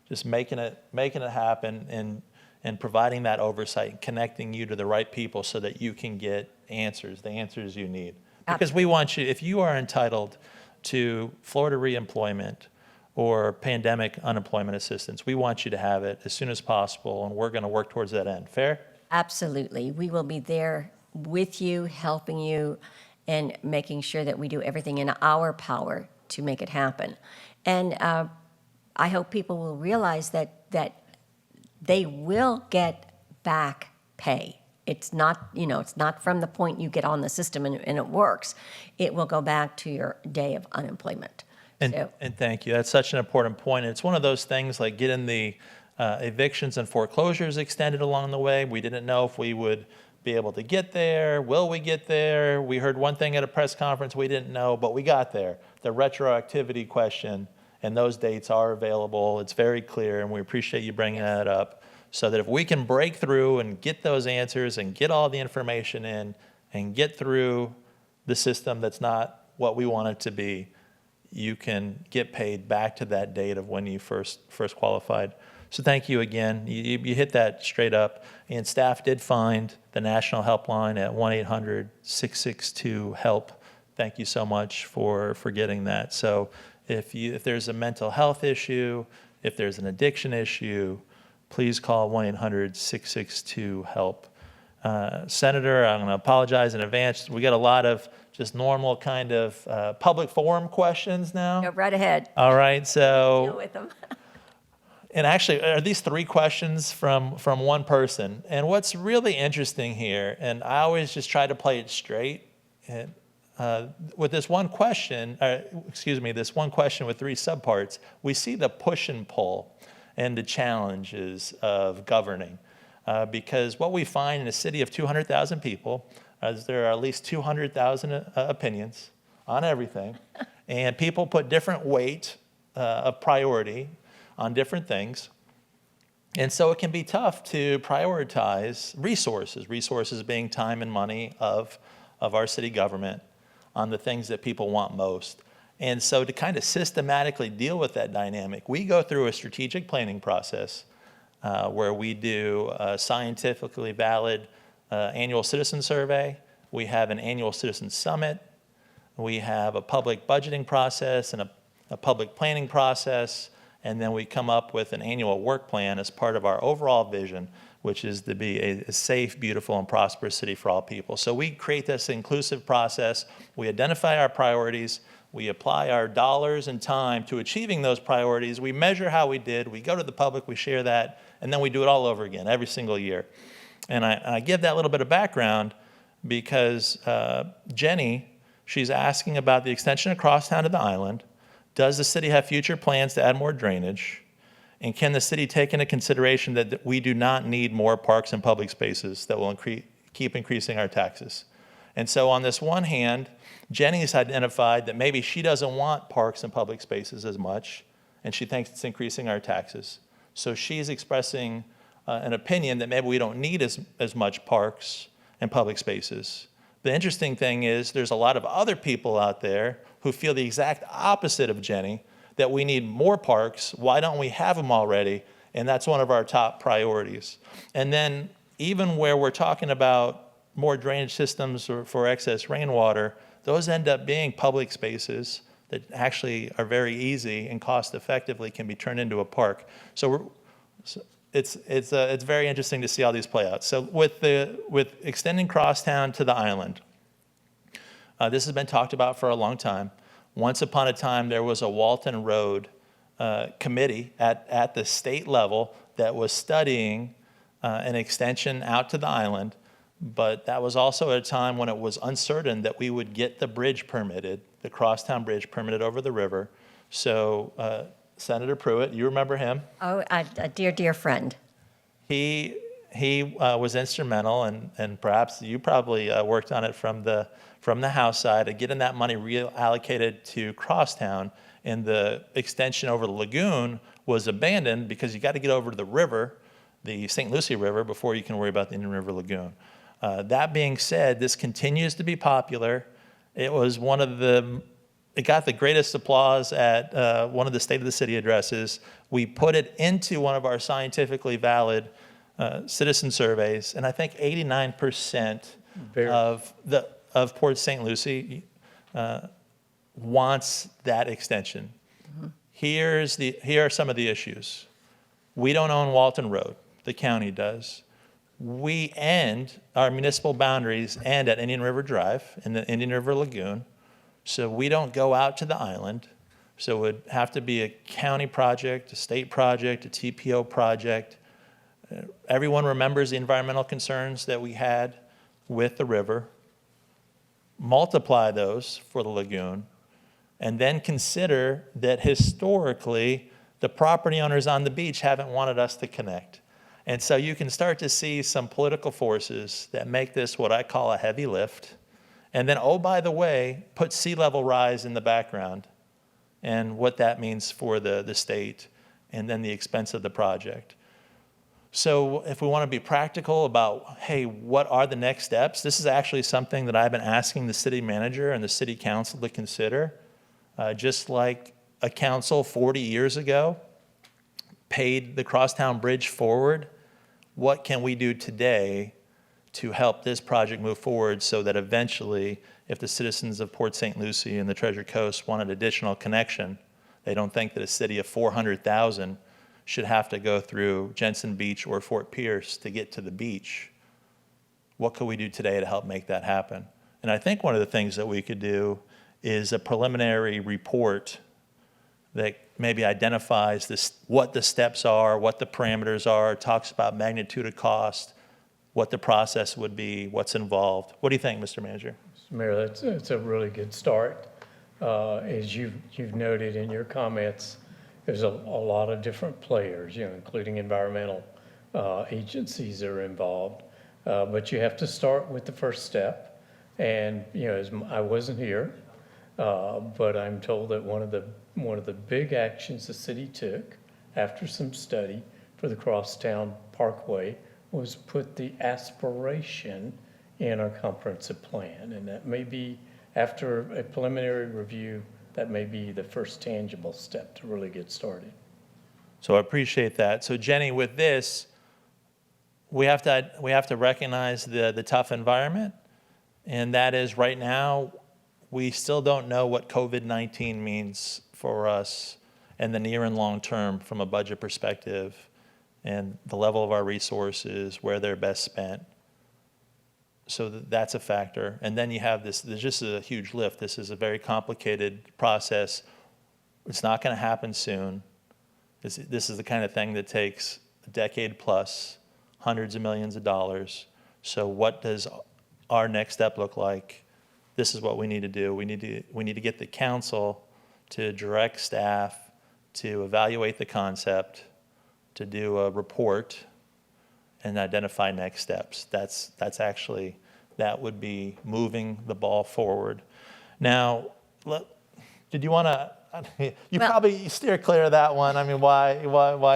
just making it happen and providing that oversight, connecting you to the right people so that you can get the answers you need. Because we want you, if you are entitled to Florida reemployment or pandemic unemployment assistance, we want you to have it as soon as possible, and we're going to work towards that end. Fair? Absolutely. We will be there with you, helping you, and making sure that we do everything in our power to make it happen. And I hope people will realize that they will get back pay. It's not, it's not from the point you get on the system and it works. It will go back to your day of unemployment. And thank you. That's such an important point. It's one of those things like getting the evictions and foreclosures extended along the way. We didn't know if we would be able to get there. Will we get there? We heard one thing at a press conference we didn't know, but we got there. The retroactivity question, and those dates are available. It's very clear, and we appreciate you bringing that up, so that if we can break through and get those answers and get all the information in and get through the system that's not what we want it to be, you can get paid back to that date of when you first qualified. So thank you again. You hit that straight up. And staff did find the national helpline at 1-800-662-HELP. Thank you so much for getting that. So if there's a mental health issue, if there's an addiction issue, please call 1-800-662-HELP. Senator, I'm going to apologize in advance. We got a lot of just normal kind of public forum questions now. Go right ahead. All right, so. Deal with them. And actually, are these three questions from one person? And what's really interesting here, and I always just try to play it straight, and with this one question with three subparts, we see the push and pull and the challenges of governing. Because what we find in a city of 200,000 people is there are at least 200,000 opinions on everything, and people put different weight of priority on different things. And so it can be tough to prioritize resources being time and money of our city government on the things that people want most. And so to kind of systematically deal with that dynamic, we go through a strategic planning process where we do a scientifically valid annual citizen survey. We have an annual citizen summit. We have a public budgeting process and a public planning process. And then we come up with an annual work plan as part of our overall vision, which is to be a safe, beautiful, and prosperous city for all people. So we create this inclusive process. We identify our priorities. We apply our dollars and time to achieving those priorities. We measure how we did. We go to the public, we share that, and then we do it all over again every single year. And I give that little bit of background because Jenny, she's asking about the extension of Crosstown to the island. Does the city have future plans to add more drainage? And can the city take into consideration that we do not need more parks and public spaces that will keep increasing our taxes? And so on this one hand, Jenny's identified that maybe she doesn't want parks and public spaces as much, and she thinks it's increasing our taxes. So she's expressing an opinion that maybe we don't need as much parks and public spaces. The interesting thing is there's a lot of other people out there who feel the exact opposite of Jenny, that we need more parks. Why don't we have them already? And that's one of our top priorities. And then even where we're talking about more drainage systems for excess rainwater, those end up being public spaces that actually are very easy and cost effectively can be turned into a park. So it's very interesting to see how these play out. So with extending Crosstown to the island, this has been talked about for a long time. Once upon a time, there was a Walton Road committee at the state level that was studying an extension out to the island, but that was also at a time when it was uncertain that we would get the bridge permitted, the Crosstown Bridge permitted over the river. So Senator Pruitt, you remember him? Oh, a dear, dear friend. He was instrumental, and perhaps you probably worked on it from the House side of getting that money reallocated to Crosstown, and the extension over the lagoon was abandoned because you got to get over to the river, the St. Lucie River, before you can worry about the Indian River Lagoon. That being said, this continues to be popular. It was it got the greatest applause at one of the State of the City addresses. We put it into one of our scientifically valid citizen surveys, and I think 89% of Port St. Lucie wants that extension. Mm-hmm. Here are some of the issues. We don't own Walton Road. The county does. Our municipal boundaries end at Indian River Drive in the Indian River Lagoon, so we don't go out to the island. So it would have to be a county project, a state project, a TPO project. Everyone remembers the environmental concerns that we had with the river. Multiply those for the lagoon, and then consider that historically the property owners on the beach haven't wanted us to connect. And so you can start to see some political forces that make this what I call a heavy lift. And then, oh, by the way, put sea level rise in the background and what that means for the state and then the expense of the project. So if we want to be practical about, hey, what are the next steps? This is actually something that I've been asking the city manager and the city council to consider. Just like a council 40 years ago paid the Crosstown Bridge forward, what can we do today to help this project move forward so that eventually, if the citizens of Port St. Lucie and the Treasure Coast want an additional connection, they don't think that a city of 400,000 should have to go through Jensen Beach or Fort Pierce to get to the beach. What could we do today to help make that happen? And I think one of the things that we could do is a preliminary report that maybe identifies what the steps are, what the parameters are, talks about magnitude of cost, what the process would be, what's involved. What do you think, Mr. Manager? Mr. Mayor, that's a really good start. As you've noted in your comments, there's a lot of different players, including environmental agencies are involved. But you have to start with the first step. And, I wasn't here, but I'm told that one of the big actions the city took after some study for the Crosstown Parkway was put the aspiration in our comprehensive plan. And that may be after a preliminary review that may be the first tangible step to really get started. So I appreciate that. So Jenny, with this, we have to recognize the tough environment, and that is right now, we still don't know what COVID-19 means for us in the near and long term from a budget perspective and the level of our resources, where they're best spent. So that's a factor. And then you have this, there's just a huge lift. This is a very complicated process. It's not going to happen soon. This is the kind of thing that takes a decade plus, hundreds of millions of dollars. So what does our next step look like? This is what we need to do. We need to get the council to direct staff to evaluate the concept, to do a report, and identify next steps. That would be moving the ball forward. Now, did you want to? You Well- probably steer clear of that one. I mean, why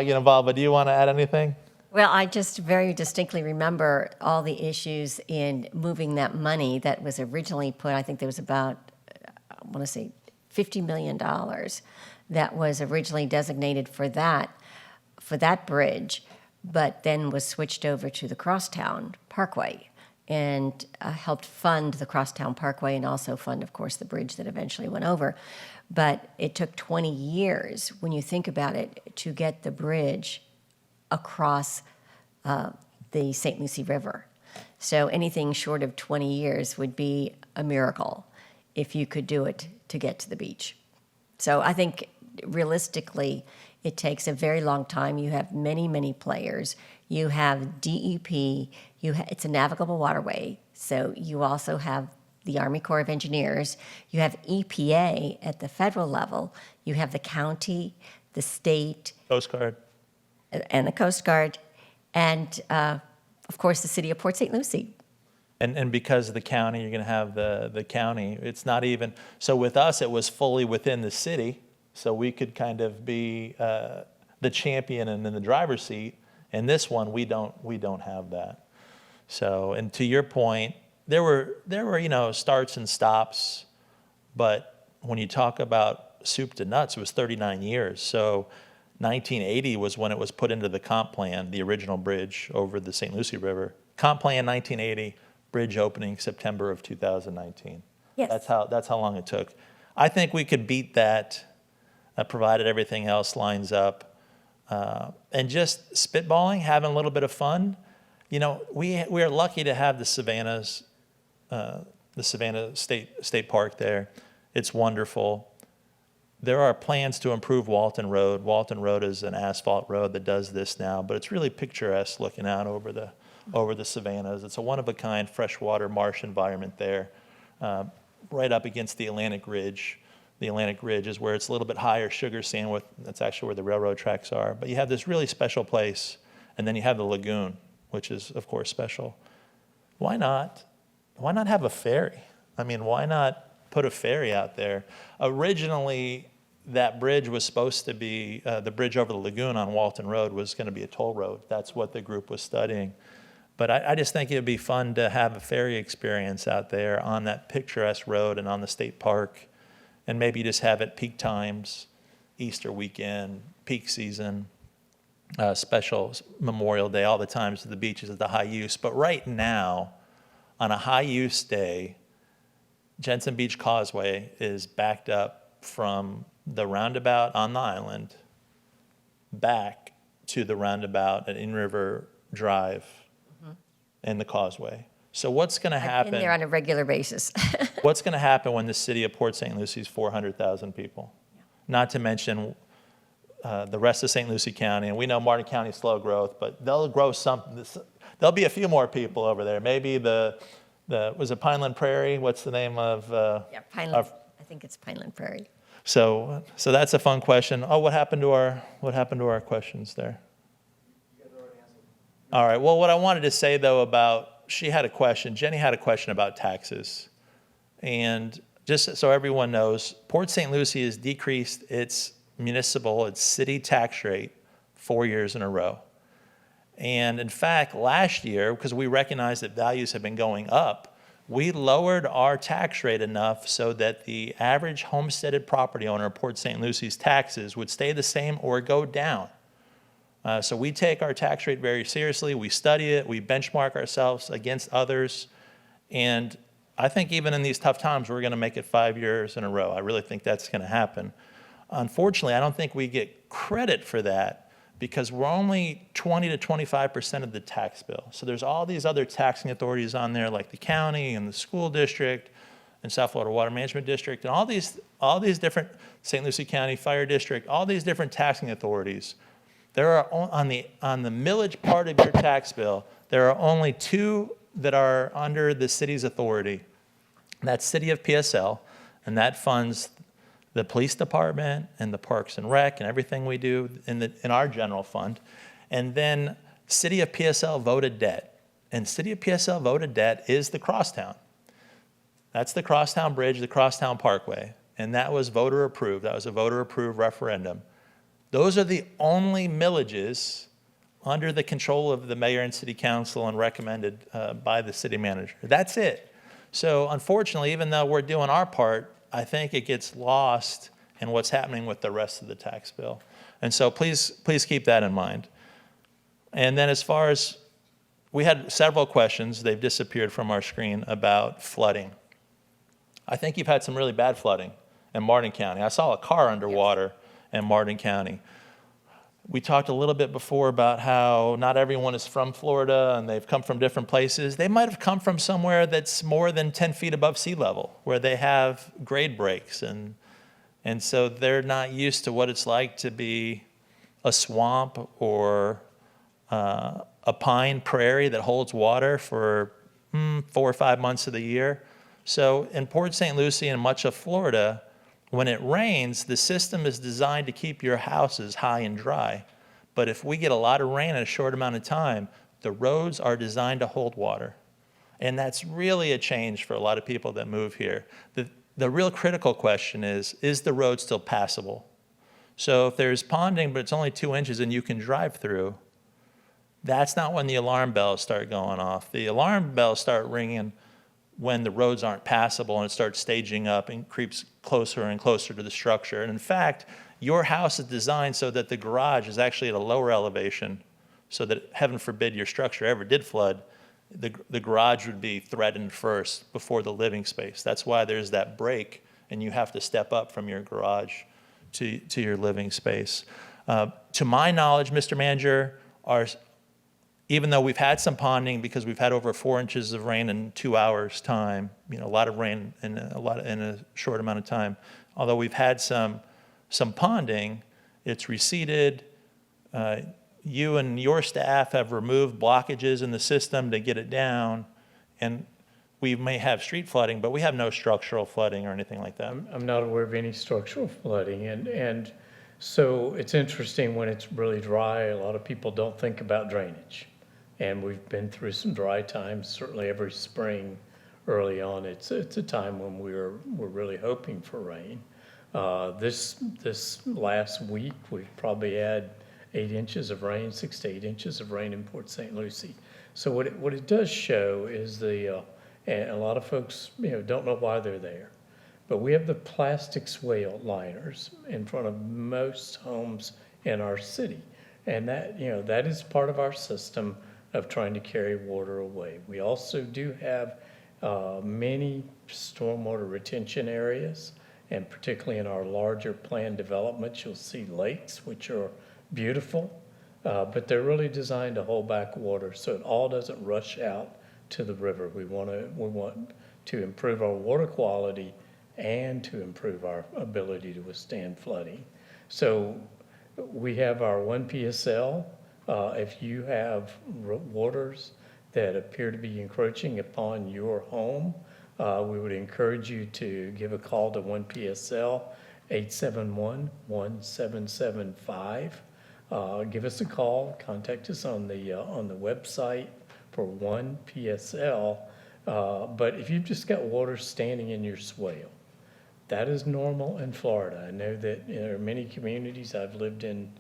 get involved? But do you want to add anything? Well, I just very distinctly remember all the issues in moving that money that was originally put. I think there was about, I want to say, $50 million that was originally designated for that bridge, but then was switched over to the Crosstown Parkway and helped fund the Crosstown Parkway and also fund, of course, the bridge that eventually went over. But it took 20 years, when you think about it, to get the bridge across the St. Lucie River. So anything short of 20 years would be a miracle if you could do it to get to the beach. So I think realistically, it takes a very long time. You have many, many players. You have DEP. It's a navigable waterway, so you also have the Army Corps of Engineers. You have EPA at the federal level. You have the county, the state, Coast Guard. and the Coast Guard, and of course the city of Port St. Lucie. And because of the county, you're going to have the county. It's not even, so with us, it was fully within the city, so we could kind of be the champion and in the driver's seat. And this one, we don't have that. So, and to your point, there were starts and stops, but when you talk about soup to nuts, it was 39 years. So 1980 was when it was put into the comp plan, the original bridge over the St. Lucie River. Comp plan 1980, bridge opening September of 2019. Yes. That's how long it took. I think we could beat that, provided everything else lines up. And just spitballing, having a little bit of fun. We are lucky to have the Savannah State Park there. It's wonderful. There are plans to improve Walton Road. Walton Road is an asphalt road that does this now, but it's really picturesque looking out over the Savannahs. It's a one-of-a-kind freshwater marsh environment there, right up against the Atlantic Ridge. The Atlantic Ridge is where it's a little bit higher sugar sand. That's actually where the railroad tracks are. But you have this really special place, and then you have the lagoon, which is, of course, special. Why not? Why not have a ferry? I mean, why not put a ferry out there? Originally, that bridge was supposed to be, the bridge over the lagoon on Walton Road was going to be a toll road. That's what the group was studying. But I just think it would be fun to have a ferry experience out there on that picturesque road and on the state park, and maybe just have it peak times, Easter weekend, peak season, special Memorial Day, all the times the beaches at the high use. But right now, on a high use day, Jensen Beach Causeway is backed up from the roundabout on the island back to the roundabout at In River Drive and the causeway. So what's going to happen? I've been there on a regular basis. What's going to happen when the city of Port St. Lucie is 400,000 people? Not to mention the rest of St. Lucie County, and we know Martin County slow growth, but they'll grow something. There'll be a few more people over there. Maybe was it Pineland Prairie? What's the name of? Yeah, Pineland. I think it's Pineland Prairie. So that's a fun question. Oh, what happened to our questions there? All right. Well, what I wanted to say though Jenny had a question about taxes, and just so everyone knows, Port St. Lucie has decreased its city tax rate 4 years in a row. And in fact, last year, because we recognize that values have been going up, we lowered our tax rate enough so that the average homesteaded property owner of Port St. Lucie's taxes would stay the same or go down. So we take our tax rate very seriously. We study it. We benchmark ourselves against others. And I think even in these tough times, we're going to make it 5 years in a row. I really think that's going to happen. Unfortunately, I don't think we get credit for that because we're only 20 to 25% of the tax bill. So there's all these other taxing authorities on there, like the county and the school district and South Florida Water Management District, and all these different St. Lucie County Fire District, all these different taxing authorities. There are on the millage part of your tax bill, there are only two that are under the city's authority. That's City of PSL, and that funds the police department and the Parks and Rec and everything we do in our general fund. And then City of PSL voted debt. And City of PSL voted debt is the Crosstown. That's the Crosstown Bridge, the Crosstown Parkway. And that was voter approved. That was a voter approved referendum. Those are the only millages under the control of the mayor and city council and recommended by the city manager. That's it. So unfortunately, even though we're doing our part, I think it gets lost in what's happening with the rest of the tax bill. And so please keep that in mind. And then as far as, we had several questions, they've disappeared from our screen, about flooding. I think you've had some really bad flooding in Martin County. I saw a car underwater in Martin County. We talked a little bit before about how not everyone is from Florida and they've come from different places. They might have come from somewhere that's more than 10 feet above sea level, where they have grade breaks. And so they're not used to what it's like to be a swamp or a pine prairie that holds water for 4 or 5 months of the year. So in Port St. Lucie and much of Florida, when it rains, the system is designed to keep your houses high and dry. But if we get a lot of rain in a short amount of time, the roads are designed to hold water. And that's really a change for a lot of people that move here. The real critical question is the road still passable? So if there's ponding, but it's only 2 inches and you can drive through, that's not when the alarm bells start going off. The alarm bells start ringing when the roads aren't passable and it starts staging up and creeps closer and closer to the structure. And in fact, your house is designed so that the garage is actually at a lower elevation, so that, heaven forbid, your structure ever did flood, the garage would be threatened first before the living space. That's why there's that break and you have to step up from your garage to your living space. To my knowledge, Mr. Manager, even though we've had some ponding because we've had over 4 inches of rain in 2 hours' time, a lot of rain in a short amount of time. Although we've had some ponding, it's receded. You and your staff have removed blockages in the system to get it down, and we may have street flooding, but we have no structural flooding or anything like that. I'm not aware of any structural flooding, and so it's interesting when it's really dry. A lot of people don't think about drainage. And we've been through some dry times, certainly every spring early on. It's a time when we're really hoping for rain. This last week, we've probably had 8 inches of rain, 6 to 8 inches of rain in Port St. Lucie. So what it does show is and a lot of folks don't know why they're there, but we have the plastic swale liners in front of most homes in our city. And that is part of our system of trying to carry water away. We also do have many stormwater retention areas, and particularly in our larger planned developments, you'll see lakes, which are beautiful, but they're really designed to hold back water so it all doesn't rush out to the river. We want to improve our water quality and to improve our ability to withstand flooding. So we have our 1 PSL. If you have waters that appear to be encroaching upon your home, we would encourage you to give a call to 1 PSL, 871-1775. Give us a call, contact us on the website for 1 PSL. But if you've just got water standing in your swale, that is normal in Florida. I know that there are many communities I've lived in,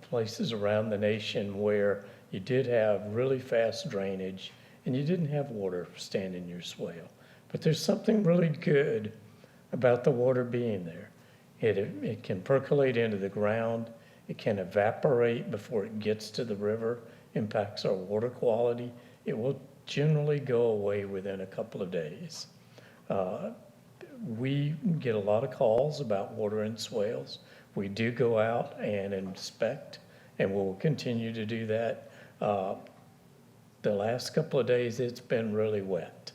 places around the nation where you did have really fast drainage and you didn't have water stand in your swale. But there's something really good about the water being there. It can percolate into the ground, it can evaporate before it gets to the river, impacts our water quality. It will generally go away within a couple of days. We get a lot of calls about water in swales. We do go out and inspect, and we'll continue to do that. The last couple of days, it's been really wet.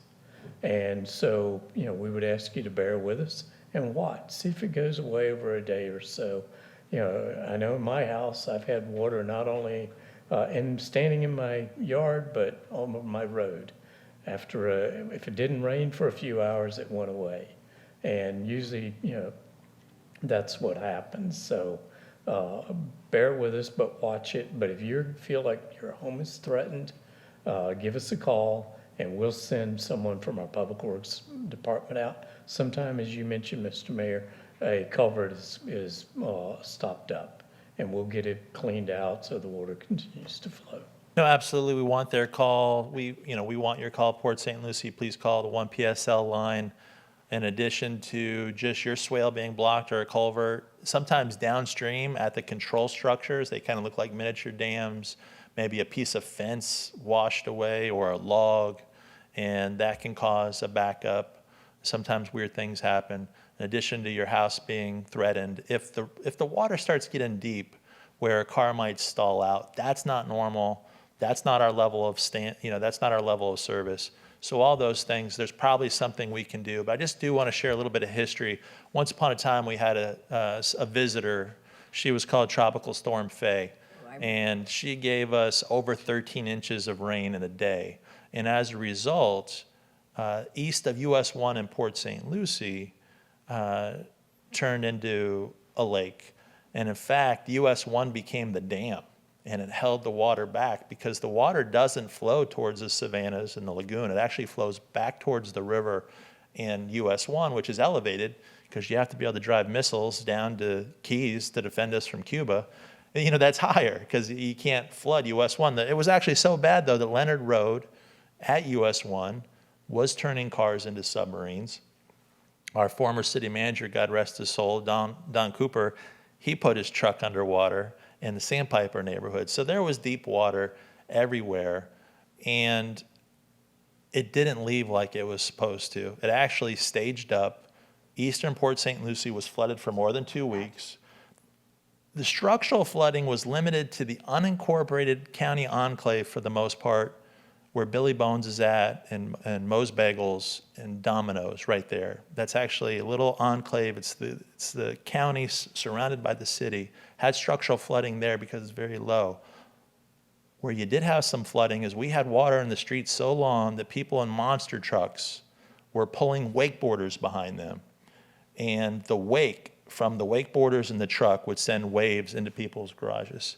And so, we would ask you to bear with us and watch, see if it goes away over a day or so. I know in my house, I've had water not only standing in my yard, but on my road. After, if it didn't rain for a few hours, it went away. And usually, that's what happens. So bear with us, but watch it. But if you feel like your home is threatened, give us a call, and we'll send someone from our Public Works Department out. Sometime, as you mentioned, Mr. Mayor, a culvert is stopped up, and we'll get it cleaned out so the water continues to flow. No, absolutely. We want their call. We want your call, Port St. Lucie. Please call the 1 PSL line. In addition to just your swale being blocked or a culvert, sometimes downstream at the control structures, they kind of look like miniature dams, maybe a piece of fence washed away or a log, and that can cause a backup. Sometimes weird things happen. In addition to your house being threatened, if the water starts getting deep where a car might stall out, that's not normal. That's not our level of that's not our level of service. So all those things, there's probably something we can do. But I just do want to share a little bit of history. Once upon a time, we had a visitor. She was called Tropical Storm Faye. And she gave us over 13 inches of rain in a day. And as a result, east of US 1 in Port St. Lucie turned into a lake. And in fact, US 1 became the dam. And it held the water back because the water doesn't flow towards the savannas and the lagoon. It actually flows back towards the river in US 1, which is elevated because you have to be able to drive missiles down to Keys to defend us from Cuba. And, that's higher because you can't flood US 1. It was actually so bad, though, that Leonard Road at US 1 was turning cars into submarines. Our former city manager, God rest his soul, Don Cooper, he put his truck underwater in the Sandpiper neighborhood. So there was deep water everywhere, and it didn't leave like it was supposed to. It actually staged up. Eastern Port St. Lucie was flooded for more than 2 weeks. The structural flooding was limited to the unincorporated county enclave for the most part, where Billy Bones is at, and Moe's Bagels and Domino's right there. That's actually a little enclave. It's the county surrounded by the city. Had structural flooding there because it's very low. Where you did have some flooding is we had water in the streets so long that people in monster trucks were pulling wakeboarders behind them. And the wake from the wakeboarders in the truck would send waves into people's garages.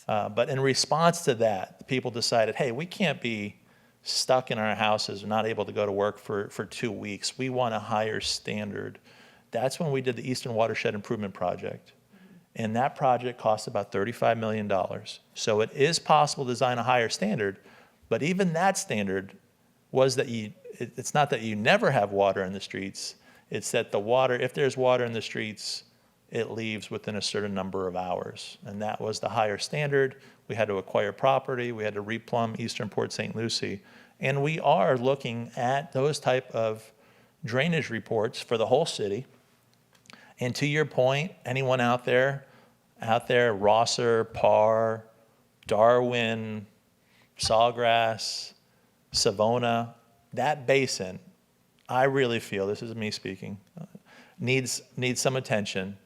But in response to that, people decided, hey, we can't be stuck in our houses and not able to go to work for 2 weeks. We want a higher standard. That's when we did the Eastern Watershed Improvement Project. And that project cost about $35 million. So it is possible to design a higher standard, but even that standard was that it's not that you never have water in the streets, it's that the water, if there's water in the streets, it leaves within a certain number of hours. And that was the higher standard. We had to acquire property. We had to replumb Eastern Port St. Lucie. And we are looking at those type of drainage reports for the whole city. And to your point, anyone out there, Rosser, Parr, Darwin, Sawgrass, Savona, that basin, I really feel, this is me speaking, needs some attention.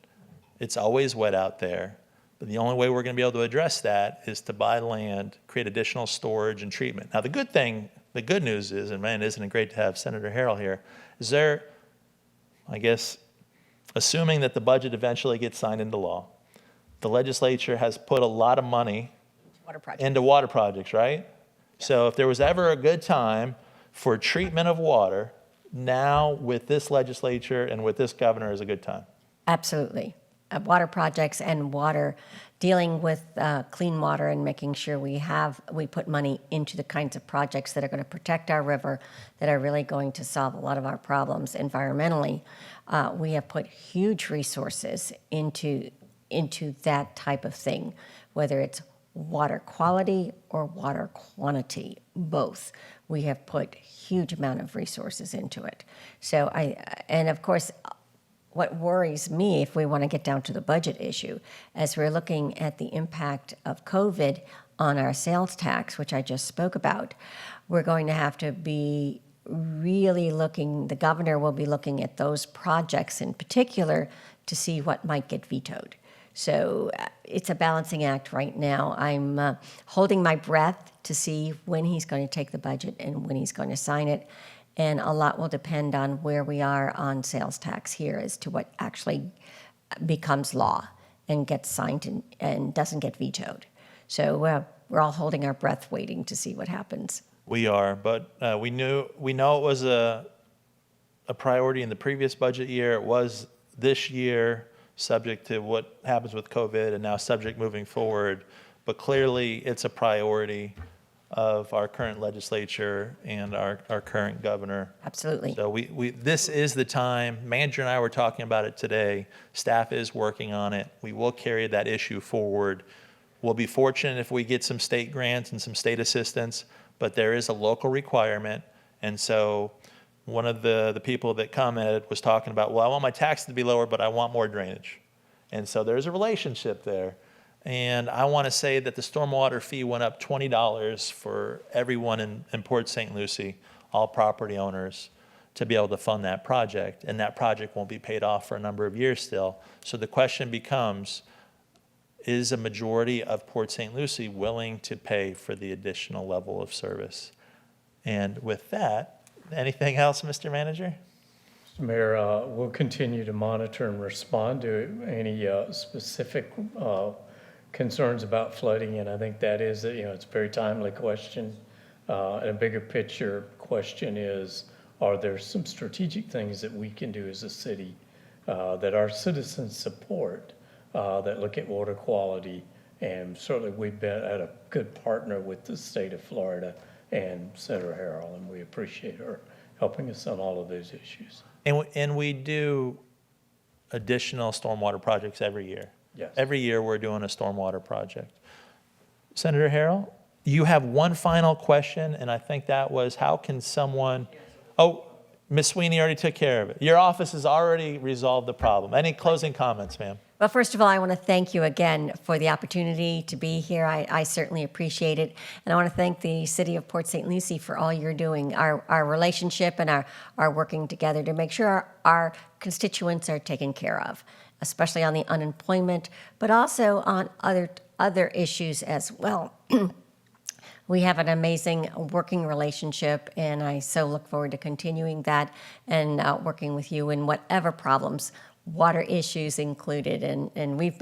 It's always wet out there, but the only way we're going to be able to address that is to buy land, create additional storage and treatment. Now, the good news is, and man, isn't it great to have Senator Harrell here, is there, I guess, assuming that the budget eventually gets signed into law, the legislature has put a lot of money into water projects, right? Yes. So if there was ever a good time for treatment of water, now with this legislature and with this governor is a good time. Absolutely. water projects and dealing with clean water and making sure we put money into the kinds of projects that are going to protect our river, that are really going to solve a lot of our problems environmentally. We have put huge resources into that type of thing, whether it's water quality or water quantity, both. We have put huge amount of resources into it. So and of course, what worries me, if we want to get down to the budget issue, as we're looking at the impact of COVID on our sales tax, which I just spoke about, we're going to have to be really looking, the governor will be looking at those projects in particular to see what might get vetoed. So it's a balancing act right now. I'm holding my breath to see when he's going to take the budget and when he's going to sign it. And a lot will depend on where we are on sales tax here as to what actually becomes law and gets signed and doesn't get vetoed. So we're all holding our breath waiting to see what happens. We are, but we know it was a priority in the previous budget year. It was this year, subject to what happens with COVID, and now subject moving forward. But clearly, it's a priority of our current legislature and our current governor. Absolutely. So this is the time. Manager and I were talking about it today. Staff is working on it. We will carry that issue forward. We'll be fortunate if we get some state grants and some state assistance, but there is a local requirement. And so one of the people that commented was talking about, well, I want my taxes to be lower, but I want more drainage. And so there's a relationship there. And I want to say that the stormwater fee went up $20 for everyone in Port St. Lucie, all property owners, to be able to fund that project. And that project won't be paid off for a number of years still. So the question becomes, is a majority of Port St. Lucie willing to pay for the additional level of service? And with that, anything else, Mr. Manager? Mr. Mayor, we'll continue to monitor and respond to any specific concerns about flooding, and I think that is, it's a very timely question. And a bigger picture question is, are there some strategic things that we can do as a city that our citizens support that look at water quality? And certainly we've been at a good partner with the state of Florida and Senator Harrell, and we appreciate her helping us on all of those issues. And we do additional stormwater projects every year. Yes. Every year we're doing a stormwater project. Senator Harrell, you have one final question, and I think that was, how can someone, Ms. Sweeney already took care of it. Your office has already resolved the problem. Any closing comments, ma'am? Well, first of all, I want to thank you again for the opportunity to be here. I certainly appreciate it. And I want to thank the City of Port St. Lucie for all you're doing, our relationship and our working together to make sure our constituents are taken care of, especially on the unemployment, but also on other issues as well. We have an amazing working relationship, and I so look forward to continuing that and working with you in whatever problems, water issues included, and we've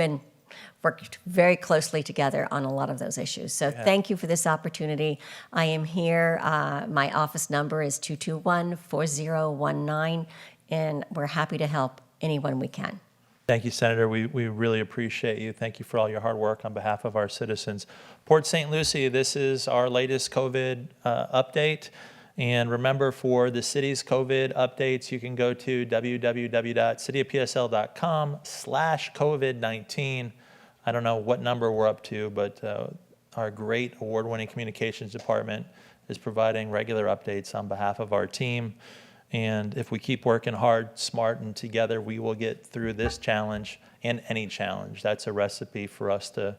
worked very closely together on a lot of those issues. So thank you for this opportunity. I am here. My office number is 221-4019, and we're happy to help anyone we can. Thank you, Senator. We really appreciate you. Thank you for all your hard work on behalf of our citizens. Port St. Lucie, this is our latest COVID update. And remember, for the city's COVID updates, you can go to www.cityofpsl.com/COVID-19. I don't know what number we're up to, but our great award-winning communications department is providing regular updates on behalf of our team. And if we keep working hard, smart, and together, we will get through this challenge and any challenge. That's a recipe for us to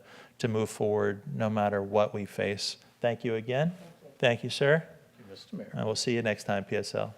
move forward no matter what we face. Thank you again. Thank you, sir. Mr. Mayor. And we'll see you next time, PSL.